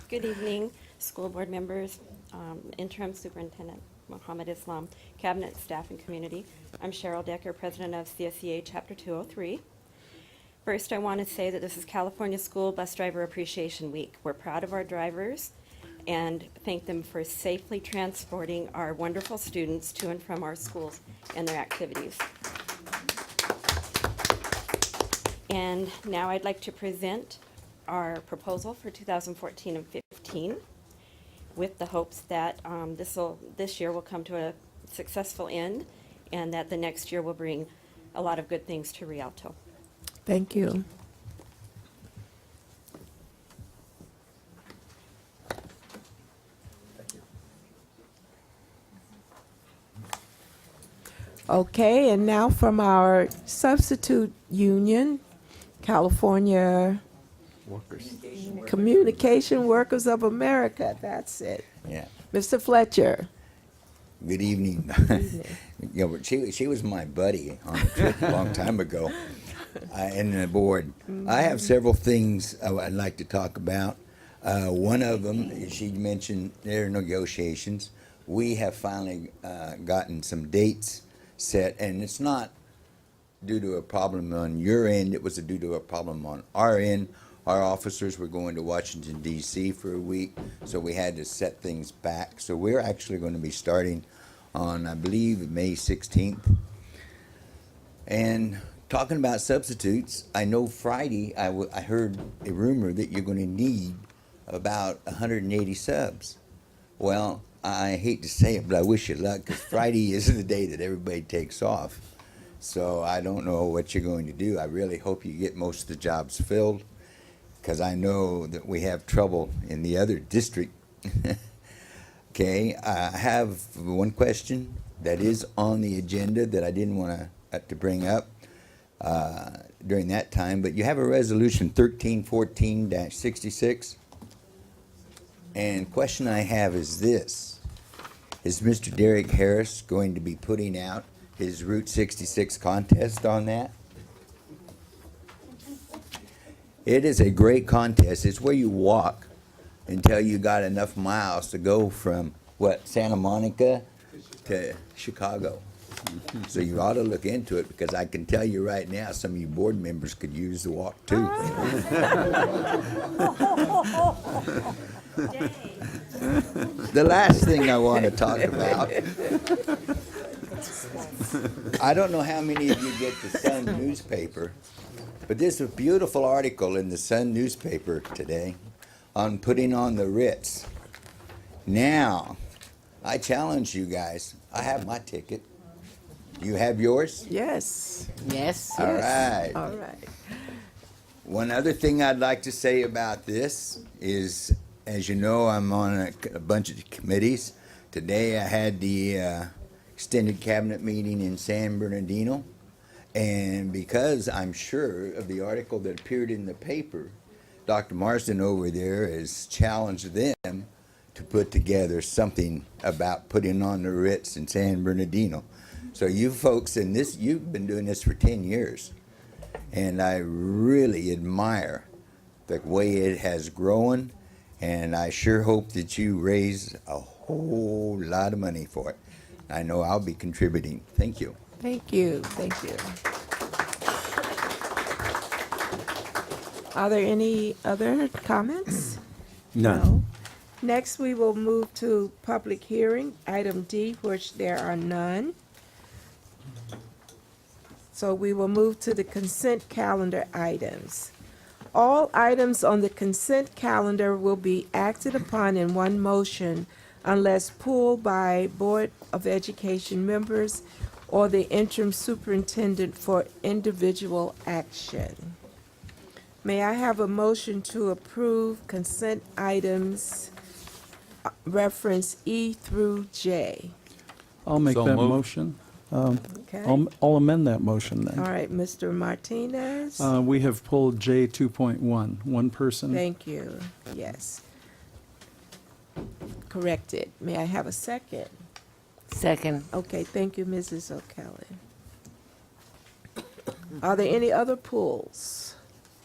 Good evening, school board members, interim superintendent Mohammed Islam, cabinet, staff, and community. I'm Cheryl Decker, president of CSEA Chapter 203. First, I want to say that this is California School Bus Driver Appreciation Week. We're proud of our drivers and thank them for safely transporting our wonderful students to and from our schools and their activities. And now I'd like to present our proposal for 2014 and 15 with the hopes that this year will come to a successful end and that the next year will bring a lot of good things to Rialto. Thank you. Okay, and now from our substitute union, California Communication Workers of America, that's it. Yeah. Mr. Fletcher. Good evening. Gilbert, she was my buddy on a trip a long time ago in the board. I have several things I'd like to talk about. One of them, she mentioned their negotiations. We have finally gotten some dates set, and it's not due to a problem on your end. It was due to a problem on our end. Our officers were going to Washington, D.C. for a week, so we had to set things back. So we're actually going to be starting on, I believe, May 16th. And talking about substitutes, I know Friday I heard a rumor that you're going to need about 180 subs Well, I hate to say it, but I wish you luck because Friday is the day that everybody takes off. So I don't know what you're going to do. I really hope you get most of the jobs filled because I know that we have trouble in the other district. Okay, I have one question that is on the agenda that I didn't want to bring up during that time, but you have a resolution 1314-66. And question I have is this: is Mr. Derek Harris going to be putting out his Route 66 contest on that? It is a great contest. It's where you walk until you got enough miles to go from, what, Santa Monica to Chicago. So you ought to look into it because I can tell you right now, some of you board members could use the walk too. The last thing I want to talk about, I don't know how many of you get the Sun newspaper, but there's a beautiful article in the Sun newspaper today on putting on the Ritz. Now, I challenge you guys. I have my ticket. Do you have yours? Yes. Yes. All right. All right. One other thing I'd like to say about this is, as you know, I'm on a bunch of committees. Today I had the extended cabinet meeting in San Bernardino, and because I'm sure of the article that appeared in the paper, Dr. Marsden over there has challenged them to put together something about putting on the Ritz in San Bernardino. So you folks in this, you've been doing this for 10 years, and I really admire the way it has grown, and I sure hope that you raise a whole lot of money for it. I know I'll be contributing. Thank you. Thank you. Thank you. Are there any other comments? None. No. Next, we will move to public hearing, item D, which there are none. So we will move to the consent calendar items. All items on the consent calendar will be acted upon in one motion unless pulled by Board of Education members or the interim superintendent for individual action. May I have a motion to approve consent items reference E through J? I'll make So that moved. motion. Okay. I'll amend that motion then. All right, Mr. Martinez? We have pulled J 2.1, one person. Thank you. Yes. Corrected. May I have a second? Second. Okay, thank you, Mrs. O'Kelly. Are there any other pulls?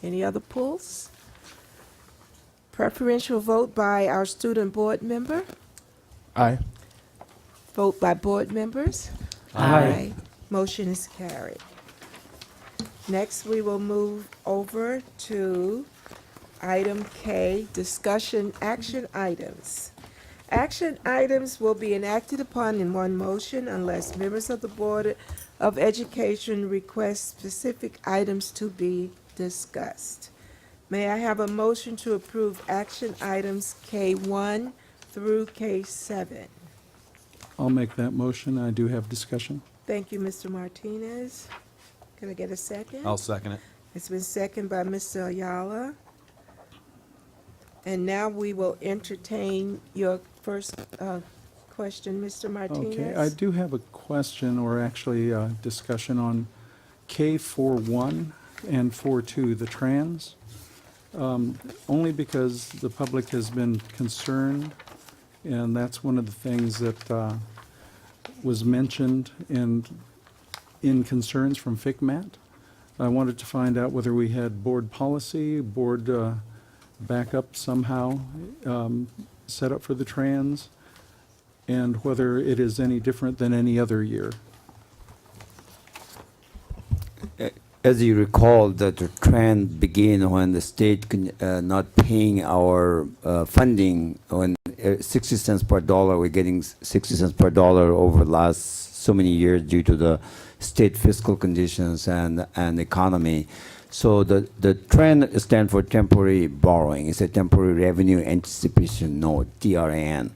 Any other pulls? Preferential vote by our student board member? Aye. Vote by board members? Aye. Motion is carried. Next, we will move over to item K, discussion action items. Action items will be enacted upon in one motion unless members of the Board of Education request specific items to be discussed. May I have a motion to approve action items K1 through K7? I'll make that motion. I do have discussion. Thank you, Mr. Martinez. Can I get a second? I'll second it. It's been seconded by Mr. Ayala. And now we will entertain your first question, Mr. Martinez. Okay, I do have a question, or actually discussion on K41 and 42, the trans. Only because the public has been concerned, and that's one of the things that was mentioned in concerns from FICMAT. I wanted to find out whether we had board policy, board backup somehow set up for the trans, and whether it is any different than any other year. As you recall, that the trend began when the state not paying our funding. When 60 cents per dollar, we're getting 60 cents per dollar over the last so many years due to the state fiscal conditions and economy. So the trend stands for temporary borrowing. It's a temporary revenue anticipation note, TRAN.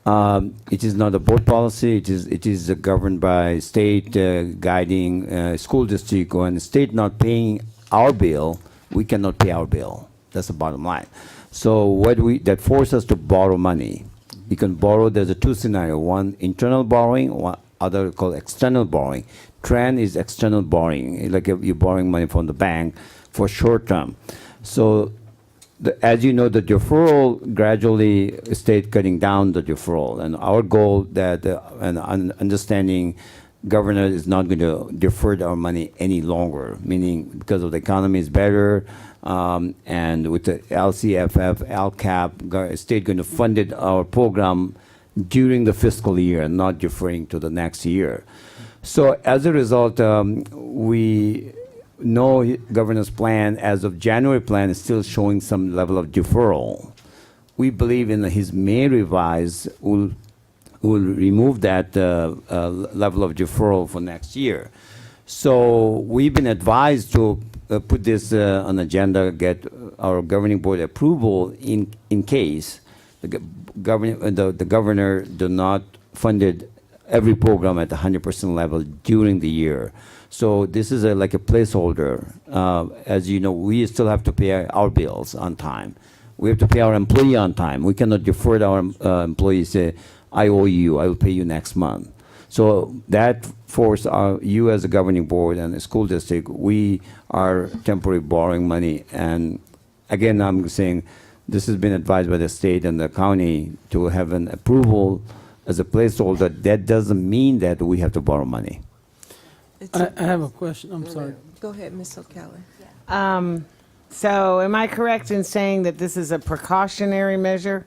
It is not a board policy. It is governed by state guiding school district. When the state not paying our bill, we cannot pay our bill. That's the bottom line. So that forces us to borrow money. You can borrow. There's a two scenario. One internal borrowing. One other called external borrowing. Trend is external borrowing, like if you're borrowing money from the bank for short term. So as you know, the deferral gradually state cutting down the deferral, and our goal that and understanding governor is not going to defer our money any longer, meaning because of the economy is better, and with the LCFF, LCAP, state going to fund it, our program during the fiscal year, not deferring to the next year. So as a result, we no governance plan as of January plan is still showing some level of deferral. We believe in his May revise will remove that level of deferral for next year. So we've been advised to put this on agenda, get our governing board approval in case the governor do not funded every program at 100% level during the year. So this is like a placeholder. As you know, we still have to pay our bills on time. We have to pay our employee on time. We cannot defer our employees, say, I owe you, I will pay you next month. So that force you as a governing board and a school district, we are temporarily borrowing money. And again, I'm saying this has been advised by the state and the county to have an approval as a placeholder. That doesn't mean that we have to borrow money. I have a question. I'm sorry. Go ahead, Ms. O'Kelly. So am I correct in saying that this is a precautionary measure?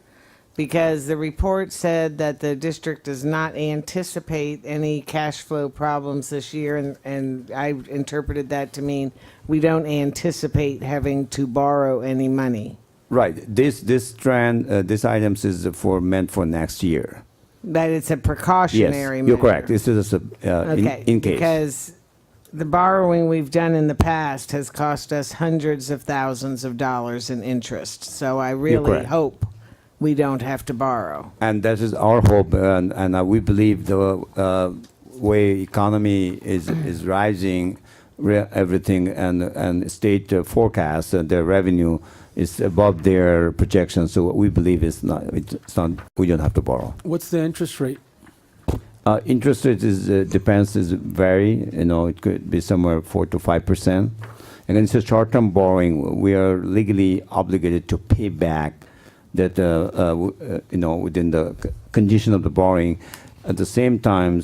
Because the report said that the district does not anticipate any cash flow problems this year, and I interpreted that to mean we don't anticipate having to borrow any money. Right. This trend, this items is meant for next year. That it's a precautionary Yes, measure. you're correct. This is Okay, in case. because the borrowing we've done in the past has cost us hundreds of thousands of dollars in interest. So I really correct. hope we don't have to borrow. And that is our hope, and we believe the way economy is rising, everything and state forecast, their revenue is above their projections. So we believe it's not. We don't have to borrow. What's the interest rate? Interest rate depends, is vary. You know, it could be somewhere 4 to 5%. And it's a short-term borrowing. We are legally obligated to pay back that within the condition of the borrowing. At the same time,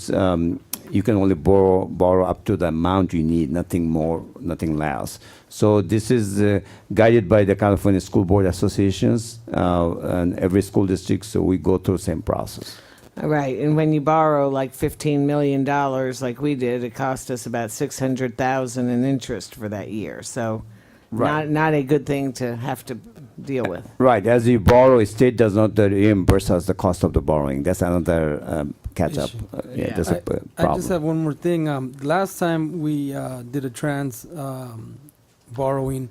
you can only borrow up to the amount you need, nothing more, nothing less. So this is guided by the California School Board Associations and every school district. So we go through the same process. All right, and when you borrow like $15 million like we did, it cost us about $600,000 in interest for that year. So Right. not a good thing to have to deal with. Right. As you borrow, state does not reimburse us the cost of the borrowing. That's another catch up. Yeah. That's a I problem. just have one more thing. Last time we did a trans borrowing,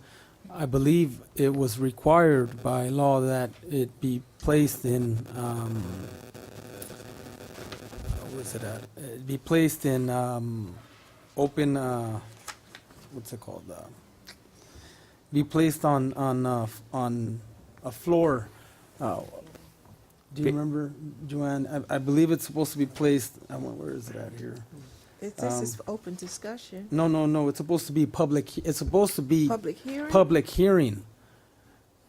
I believe it was required by law that it be placed in. Where's it at? It be placed in open. What's it called? Be placed on a floor. Do you remember, Joanne? I believe it's supposed to be placed. Where is it at here? This is open discussion. No. It's supposed to be public. It's supposed to be Public hearing? Public hearing.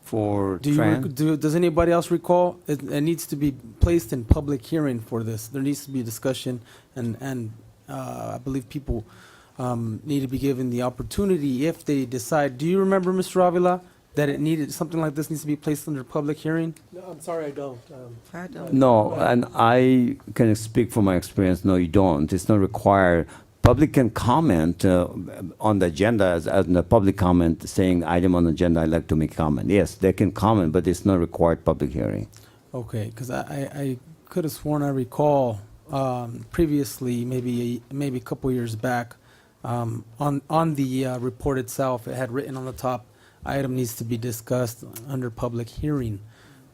For Does anybody else recall? It needs to be placed in public hearing for this. There needs to be a discussion, and I believe people need to be given the opportunity if they decide. Do you remember, Mr. Avila, that something like this needs to be placed under public hearing? No, I'm sorry, I don't. I don't. No, and I can speak from my experience. No, you don't. It's not required. Public can comment on the agenda as a public comment saying item on the agenda, I'd like to make a comment. Yes, they can comment, but it's not required public hearing. Okay, because I could have sworn I recall previously, maybe a couple years back, on the report itself, it had written on the top, item needs to be discussed under public hearing.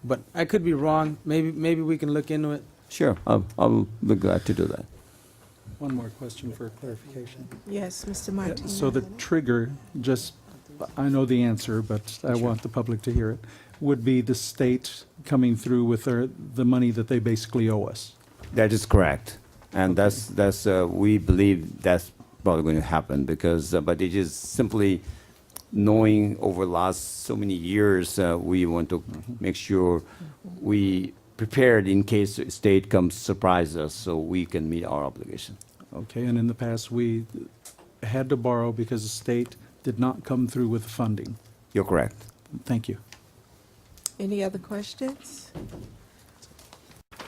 but I could be wrong. Maybe we can look into it. Sure, I'll be glad to do that. One more question for clarification. Yes, Mr. Martinez. So the trigger, just, I know the answer, but I want the public to hear it, would be the state coming through with the money that they basically owe us. That is correct. And that's we believe that's probably going to happen because, but it is simply knowing over the last so many years, we want to make sure we prepared in case the state comes surprise us so we can meet our obligation. Okay, and in the past, we had to borrow because the state did not come through with the funding. You're correct. Thank you. Any other questions?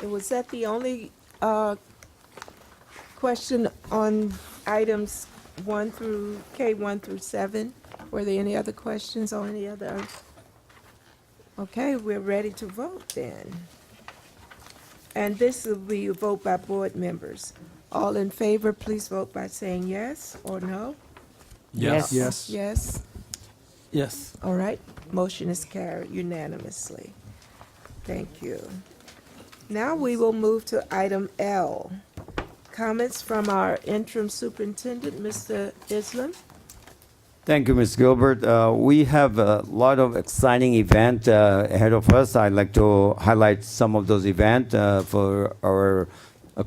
Was that the only question on items K1 through 7? Were there any other questions on any other? Okay, we're ready to vote then. And this will be a vote by board members. All in favor, please vote by saying yes or no. Yes. Yes. Yes. Yes. All right, motion is carried unanimously. Thank you. Now we will move to item L. Comments from our interim superintendent, Mr. Islam. Thank you, Ms. Gilbert. We have a lot of exciting events ahead of us. I'd like to highlight some of those events for our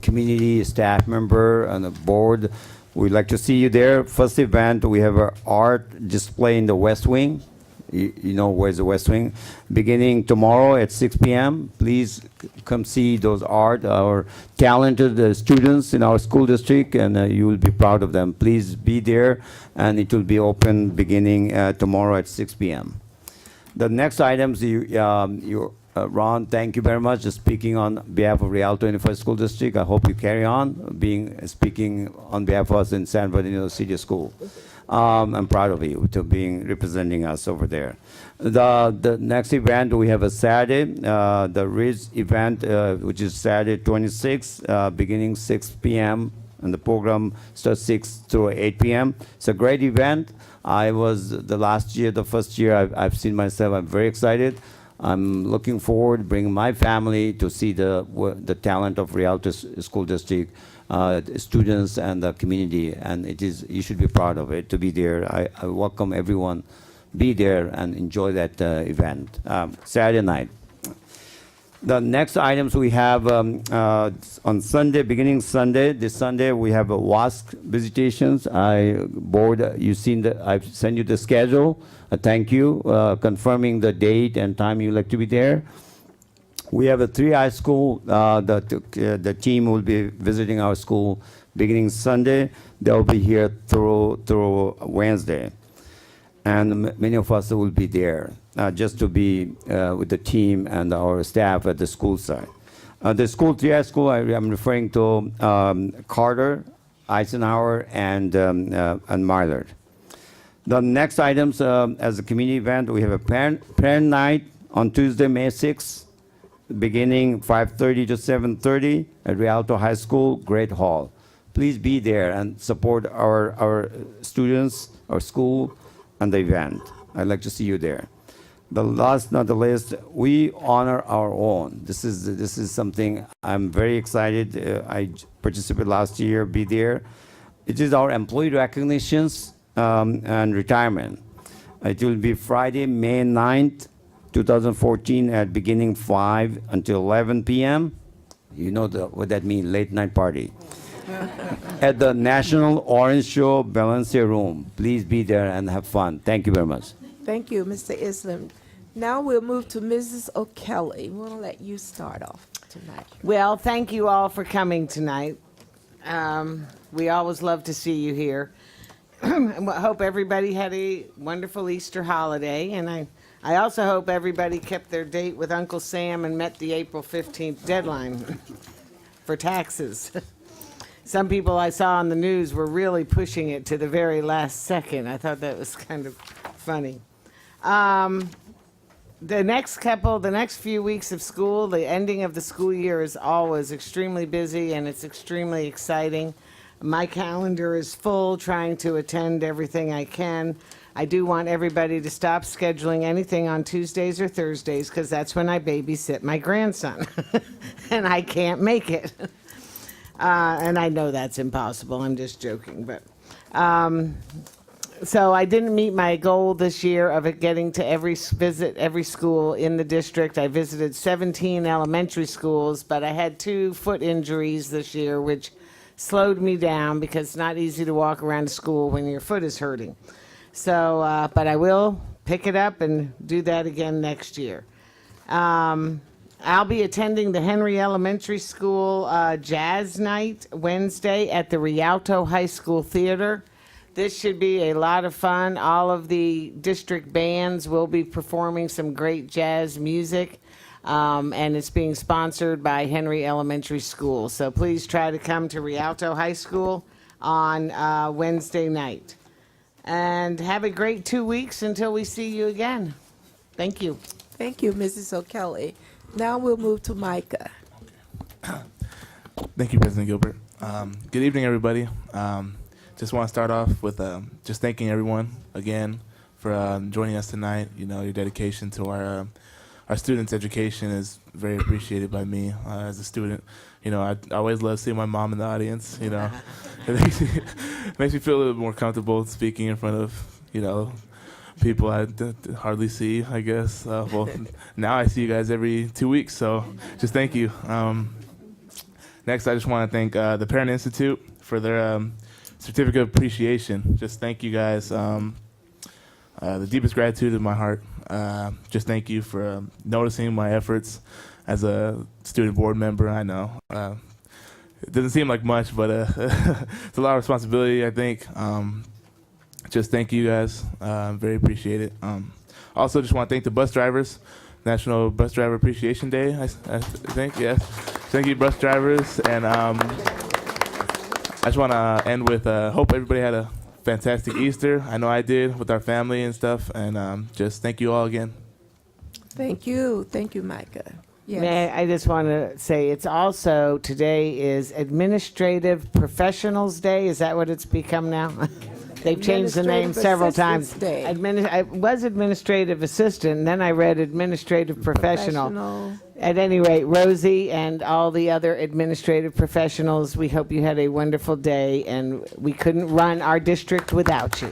community staff member and the board. We'd like to see you there. First event, we have our art display in the West Wing. You know where's the West Wing. Beginning tomorrow at 6 p.m. Please come see those art, our talented students in our school district, and you will be proud of them. Please be there, and it will be open beginning tomorrow at 6 p.m. The next items, Ron, thank you very much for speaking on behalf of Rialto Unified School District. I hope you carry on speaking on behalf of us in San Bernardino City School. I'm proud of you to being representing us over there. The next event we have a Saturday, the Ridge event, which is Saturday 26, beginning 6 p.m. and the program starts 6 through 8 p.m. It's a great event. I was the first year I've seen myself. I'm very excited. I'm looking forward to bringing my family to see the talent of Rialto School District. Students and the community, and you should be proud of it to be there. I welcome everyone, be there and enjoy that event. Saturday night. The next items we have on Sunday, beginning Sunday, this Sunday we have a WASC visitations. You've seen I've sent you the schedule. Thank you, confirming the date and time you like to be there. We have a 3 high school. The team will be visiting our school beginning Sunday. They'll be here through Wednesday. And many of us will be there just to be with the team and our staff at the school side. The school, 3 high school, I'm referring to Carter, Eisenhower, and Mylard. The next items as a community event, we have a parent night on Tuesday, May 6th. Beginning 5:30 to 7:30 at Rialto High School, Great Hall. Please be there and support our students, our school, and the event. I'd like to see you there. The last, not the least, we honor our own. This is something I'm very excited. I participated last year, be there. It is our employee recognitions and retirement. It will be Friday, May 9th, 2014 at beginning 5 until 11 p.m. You know what that means, late night party. At the National Orange Show Valencia Room. Please be there and have fun. Thank you very much. Thank you, Mr. Islam. Now we'll move to Mrs. O'Kelly. We'll let you start off tonight. Well, thank you all for coming tonight. We always love to see you here. I hope everybody had a wonderful Easter holiday, and I also hope everybody kept their date with Uncle Sam and met the April 15th deadline for taxes. Some people I saw on the news were really pushing it to the very last second. I thought that was kind of funny. The next few weeks of school, the ending of the school year is always extremely busy and it's extremely exciting. My calendar is full, trying to attend everything I can. I do want everybody to stop scheduling anything on Tuesdays or Thursdays because that's when I babysit my grandson, and I can't make it. And I know that's impossible. I'm just joking, but. So I didn't meet my goal this year of it getting to visit every school in the district. I visited 17 elementary schools, but I had 2 foot injuries this year, which slowed me down because it's not easy to walk around school when your foot is hurting. So, but I will pick it up and do that again next year. I'll be attending the Henry Elementary School Jazz Night Wednesday at the Rialto High School Theater. This should be a lot of fun. All of the district bands will be performing some great jazz music, and it's being sponsored by Henry Elementary School. So please try to come to Rialto High School on Wednesday night. And have a great 2 weeks until we see you again. Thank you. Thank you, Mrs. O'Kelly. Now we'll move to Micah. Thank you, President Gilbert. Good evening, everybody. Just want to start off with just thanking everyone again for joining us tonight. You know, your dedication to our students' education is very appreciated by me as a student. You know, I always love seeing my mom in the audience. You know, it makes me feel a little more comfortable speaking in front of, you know, people I hardly see, I guess. Well, now I see you guys every 2 weeks, so just thank you. Next, I just want to thank the Parent Institute for their certificate of appreciation. Just thank you guys. The deepest gratitude in my heart. Just thank you for noticing my efforts as a student board member. I know it doesn't seem like much, but it's a lot of responsibility, I think. Just thank you guys. Very appreciate it. Also, just want to thank the bus drivers. National Bus Driver Appreciation Day, I think, yes. Thank you, bus drivers. And I just want to end with hope everybody had a fantastic Easter. I know I did with our family and stuff. And just thank you all again. Thank you. Thank you, Micah. Yes. I just want to say it's also, today is Administrative Professionals Day. Is that what it's become now? They've changed the name several times. I was administrative assistant, and then I read administrative professional. At any rate, Rosie and all the other administrative professionals, we hope you had a wonderful day, and we couldn't run our district without you.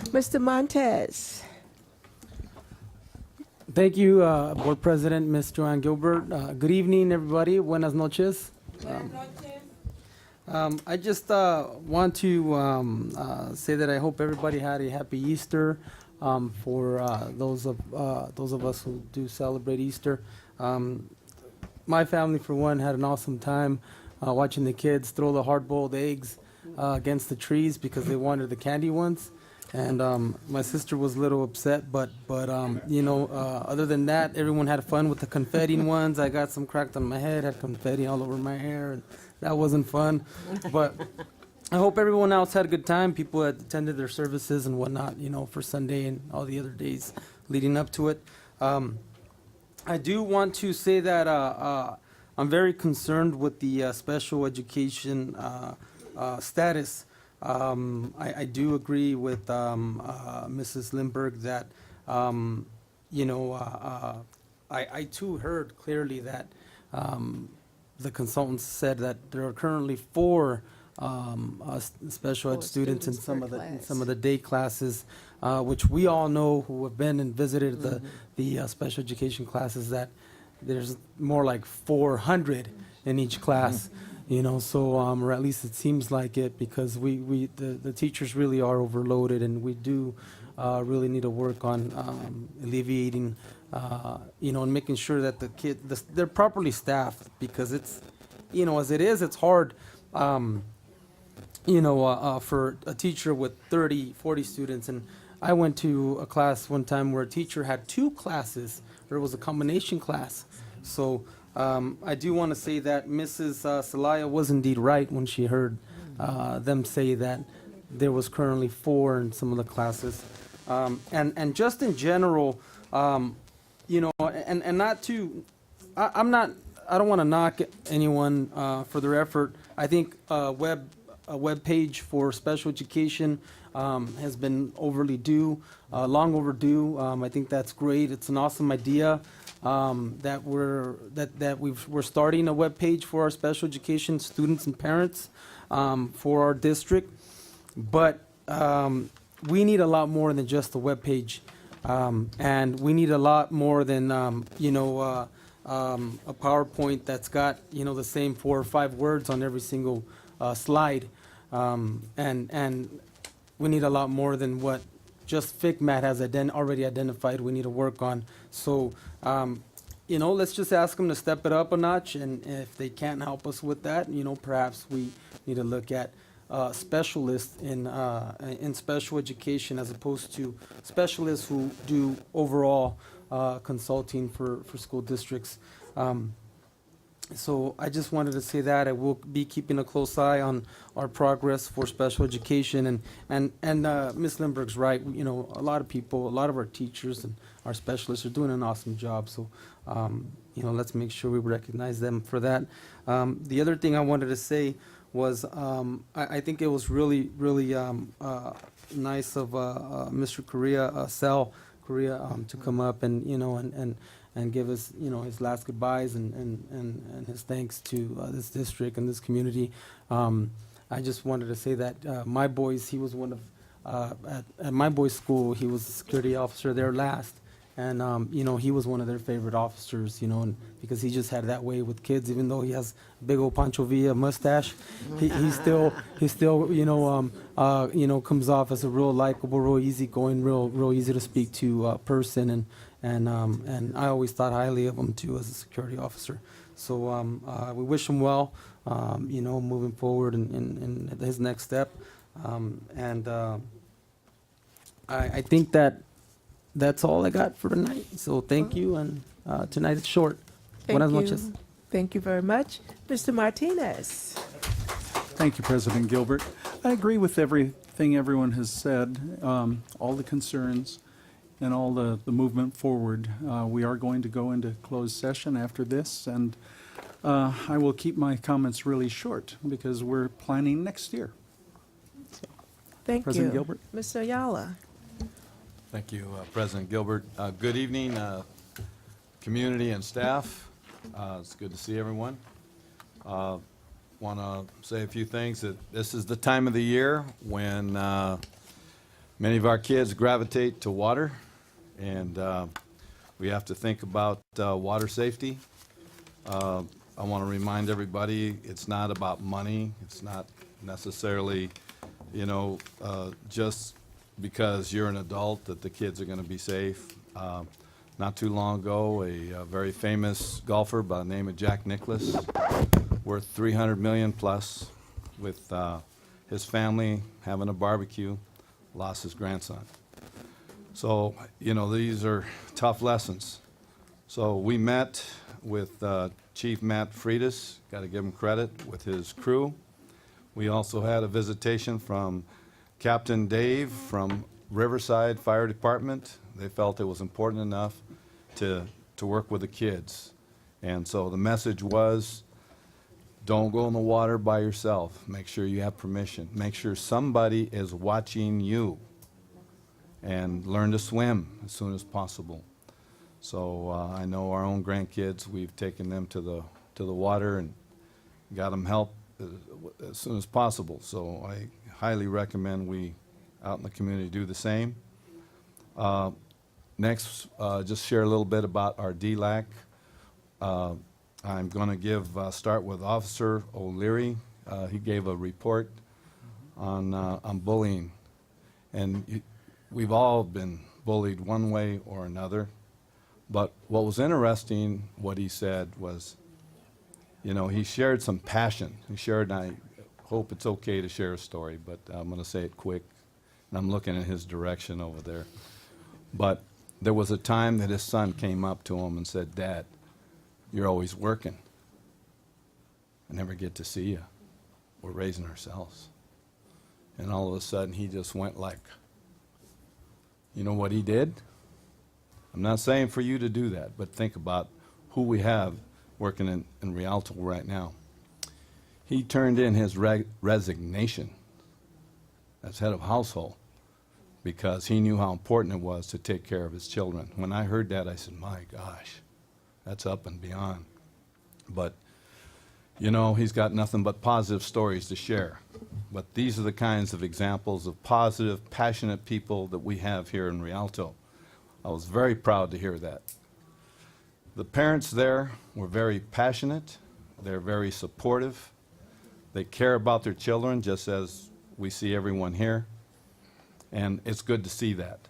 Mr. Montez. Thank you, Board President, Ms. Joanne Gilbert. Good evening, everybody. Buenas noches. I just want to say that I hope everybody had a happy Easter. For those of us who do celebrate Easter, my family, for one, had an awesome time watching the kids throw the hard-boiled eggs against the trees because they wanted the candy ones. And my sister was a little upset, but you know, other than that, everyone had fun with the confetti ones. I got some cracked on my head, had confetti all over my hair, and that wasn't fun. But I hope everyone else had a good time. People had attended their services and whatnot, you know, for Sunday and all the other days leading up to it. I do want to say that I'm very concerned with the special education status. I do agree with Mrs. Lindbergh that, you know, I too heard clearly that the consultants said that there are currently 4 special ed students in some of the day classes, which we all know who have been and visited the special education classes, that there's more like 400 in each class. You know, so or at least it seems like it, because the teachers really are overloaded, and we do really need to work on alleviating, you know, and making sure that the kids, they're properly staffed, because it's, you know, as it is, it's hard, you know, for a teacher with 30, 40 students. And I went to a class one time where a teacher had 2 classes. There was a combination class. So I do want to say that Mrs. Celaya was indeed right when she heard them say that there was currently 4 in some of the classes. And just in general, you know, and not to, I don't want to knock anyone for their effort. I think web a web page for special education has been long overdue. I think that's great. It's an awesome idea that we're starting a web page for our special education students and parents for our district. But we need a lot more than just a web page, and we need a lot more than a PowerPoint that's got the same 4 or 5 words on every single slide, and we need a lot more than what just FICMAT has already identified we need to work on. So let's just ask them to step it up a notch, and if they can't help us with that, perhaps we need to look at specialists in special education as opposed to specialists who do overall consulting for school districts. So I just wanted to say that I will be keeping a close eye on our progress for special education, and Ms. Lindbergh's right. A lot of people, a lot of our teachers and our specialists are doing an awesome job. So let's make sure we recognize them for that. The other thing I wanted to say was I think it was really nice of Mr. Sal Correa to come up and give us his last goodbyes and his thanks to this district and this community. I just wanted to say that my boys, he was one of at my boys' school, he was the security officer there last. And, he was one of their favorite officers, and because he just had that way with kids, even though he has a big old Pancho Villa mustache, he still comes off as a real likable, real easygoing, real easy to speak to person. And I always thought highly of him too as a security officer. So we wish him well, moving forward in his next step. I think that's all I got for tonight. So thank you, and tonight it's short. Buenas noches. Thank you very much. Mr. Martinez. Thank you, President Gilbert. I agree with everything everyone has said, all the concerns and all the movement forward. We are going to go into closed session after this, and I will keep my comments really short because we're planning next year. Thank President you. Gilbert. Mr. Ayala. Thank you, President Gilbert. Good evening, community and staff. It's good to see everyone. Want to say a few things. That this is the time of the year when many of our kids gravitate to water, and we have to think about water safety. I want to remind everybody it's not about money. It's not necessarily, just because you're an adult that the kids are going to be safe. Not too long ago, a very famous golfer by the name of Jack Nicklaus, worth $300 million plus, with his family having a barbecue, lost his grandson. So, these are tough lessons. So we met with Chief Matt Freitas, got to give him credit, with his crew. We also had a visitation from Captain Dave from Riverside Fire Department. They felt it was important enough to work with the kids. And so the message was, don't go in the water by yourself. Make sure you have permission. Make sure somebody is watching you. And learn to swim as soon as possible. So I know our own grandkids, we've taken them to the water and got them help as soon as possible. So I highly recommend we out in the community do the same. Next, just share a little bit about our DLAC. I'm going to start with Officer O'Leary. He gave a report on bullying, and we've all been bullied one way or another. But what was interesting, what he said was, he shared some passion. He shared, and I hope it's okay to share a story, but I'm going to say it quick. And I'm looking in his direction over there. But there was a time that his son came up to him and said, "Dad, you're always working. I never get to see you. We're raising ourselves." And all of a sudden, he just went like, you know what he did? I'm not saying for you to do that, but think about who we have working in Rialto right now. He turned in his resignation as head of household because he knew how important it was to take care of his children. When I heard that, I said, my gosh, that's up and beyond. But, you know, he's got nothing but positive stories to share. But these are the kinds of examples of positive, passionate people that we have here in Rialto. I was very proud to hear that. The parents there were very passionate. They're very supportive. They care about their children just as we see everyone here. And it's good to see that.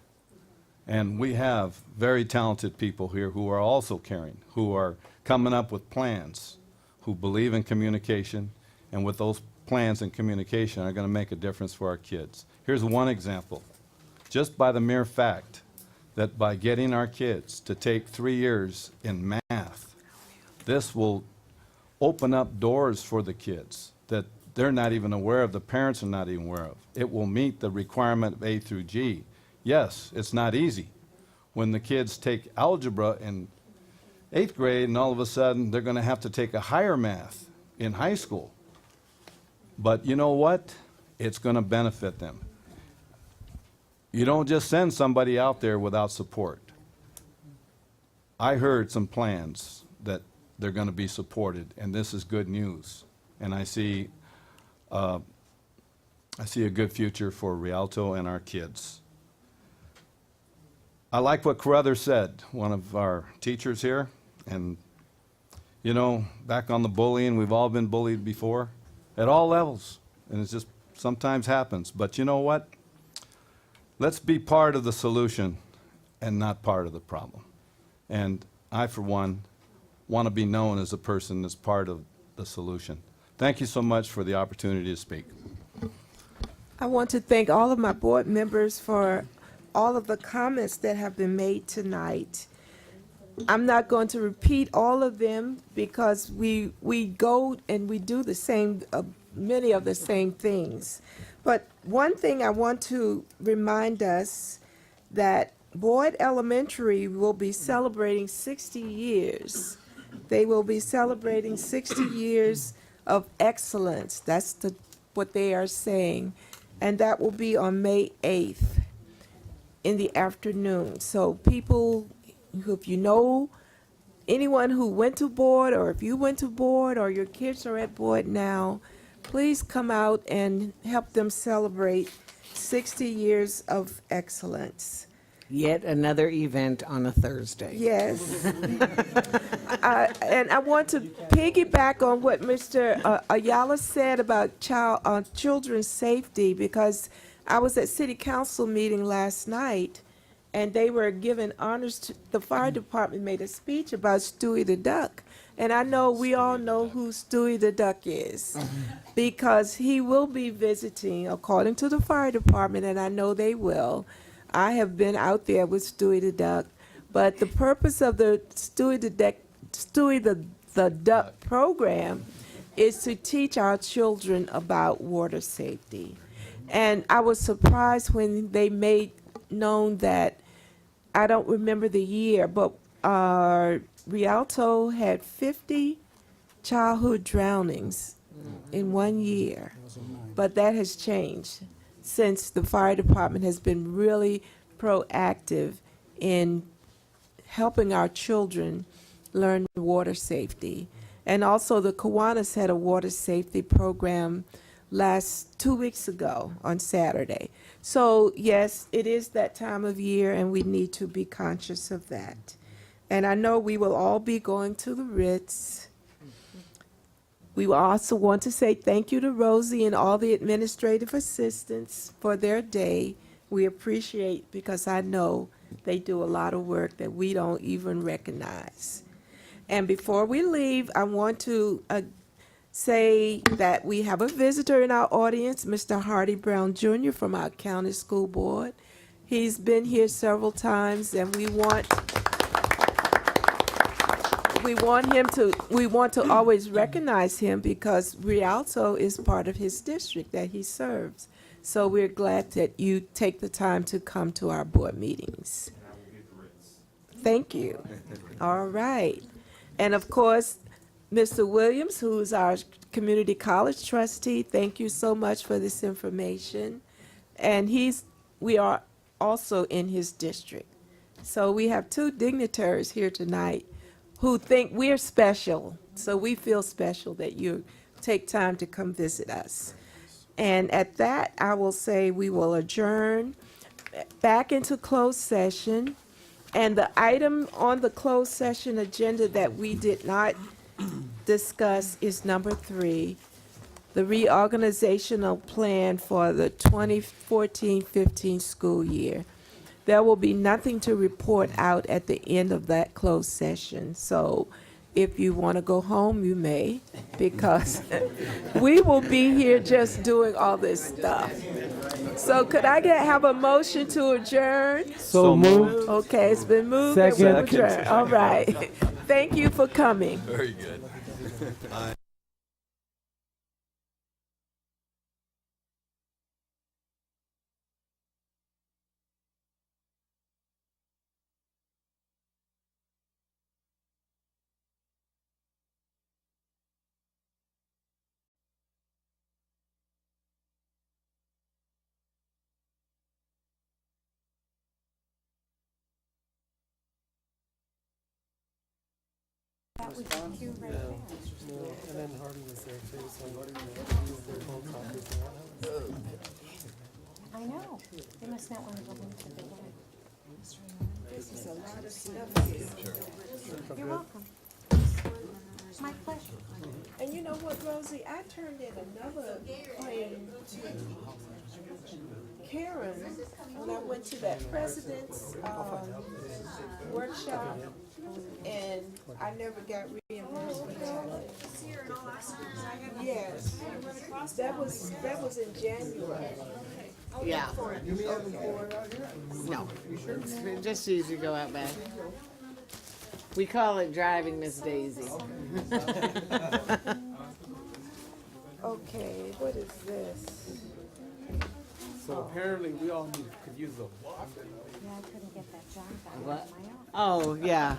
And we have very talented people here who are also caring, who are coming up with plans, who believe in communication, and with those plans and communication are going to make a difference for our kids. Here's one example. Just by the mere fact that by getting our kids to take 3 years in math, this will open up doors for the kids that they're not even aware of, the parents are not even aware of. It will meet the requirement of A through G. Yes, it's not easy. When the kids take algebra in 8th grade and all of a sudden they're going to have to take a higher math in high school. But you know what? It's going to benefit them. You don't just send somebody out there without support. I heard some plans that they're going to be supported, and this is good news. And I see a good future for Rialto and our kids. I like what Carruthers said, one of our teachers here. And, you know, back on the bullying, we've all been bullied before at all levels. And it just sometimes happens. But you know what? Let's be part of the solution and not part of the problem. And I, for one, want to be known as a person that's part of the solution. Thank you so much for the opportunity to speak. I want to thank all of my board members for all of the comments that have been made tonight. I'm not going to repeat all of them because we go and we do the same, many of the same things. But one thing I want to remind us that Boyd Elementary will be celebrating 60 years. They will be celebrating 60 years of excellence. That's what they are saying. And that will be on May 8th in the afternoon. So people, if you know anyone who went to Boyd, or if you went to Boyd, or your kids are at Boyd now, please come out and help them celebrate 60 years of excellence. Yet another event on a Thursday. Yes. And I want to piggyback on what Mr. Ayala said about children's safety, because I was at City Council meeting last night, and they were giving honors to, the fire department made a speech about Stewie the Duck. And I know we all know who Stewie the Duck is, because he will be visiting, according to the fire department, and I know they will. I have been out there with Stewie the Duck, but the purpose of the Stewie the Duck program is to teach our children about water safety. And I was surprised when they made known that, I don't remember the year, but Rialto had 50 childhood drownings in 1 year. But that has changed since the fire department has been really proactive in helping our children learn water safety. And also the Kiwanis had a water safety program 2 weeks ago on Saturday. So yes, it is that time of year, and we need to be conscious of that. And I know we will all be going to the Ritz. We will also want to say thank you to Rosie and all the administrative assistants for their day. We appreciate, because I know they do a lot of work that we don't even recognize. And before we leave, I want to say that we have a visitor in our audience, Mr. Hardy Brown Jr. from our county school board. He's been here several times, and we want to always recognize him, because Rialto is part of his district that he serves. So we're glad that you take the time to come to our board meetings. Thank you. All right. And of course, Mr. Williams, who's our community college trustee, thank you so much for this information. And we are also in his district. So we have two dignitaries here tonight who think we're special. So we feel special that you take time to come visit us. And at that, I will say we will adjourn back into closed session. And the item on the closed session agenda that we did not discuss is number 3, the reorganizational plan for the 2014-15 school year. There will be nothing to report out at the end of that closed session. So if you want to go home, you may, because we will be here just doing all this stuff. So could I have a motion to adjourn? So moved. Okay, it's been moved and Second. we'll adjourn. All right. Thank you for coming. Very good. I know. They must not want to go into the one. This is a lot of stuff here. You're welcome. My pleasure. And you know what, Rosie, I turned in another claim to Karen when I went to that president's workshop, and I never got reimbursed for that. Yes, that was in January. Yeah. No. It's just easy to go out back. We call it driving Miss Daisy. Okay, what is this? So apparently we all could use a walker. Yeah, I couldn't get that job back. What? Oh, yeah.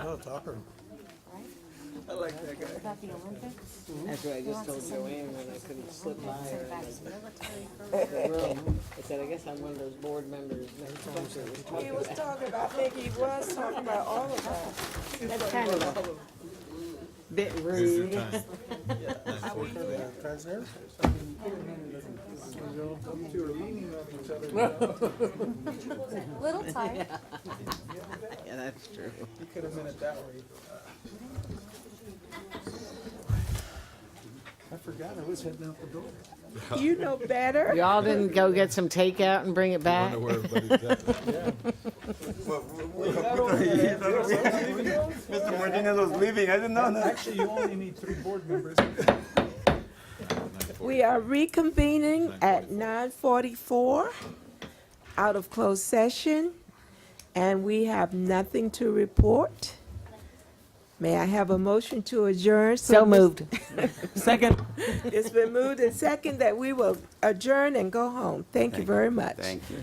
I like that guy. About the Olympics? That's what I just told Joanne when I couldn't slip by her Sent back in to military the room. I said, I guess I'm one of those board members next time she was talking He was about. talking about, I think he was talking about all of us. That's kind of a bit rude. Little tight. Yeah, that's true. You could have meant it that way. I forgot I was heading out the door. You know better. Y'all didn't go get some takeout and bring it back? Wonder where everybody's at. Mr. Martinez was leaving. I didn't know that. Actually, you only need 3 board members. We are reconvening at 9:44 out of closed session, and we have nothing to report. May I have a motion to adjourn? So moved. Second. It's been moved and second that we will adjourn and go home. Thank you very much. Thank you.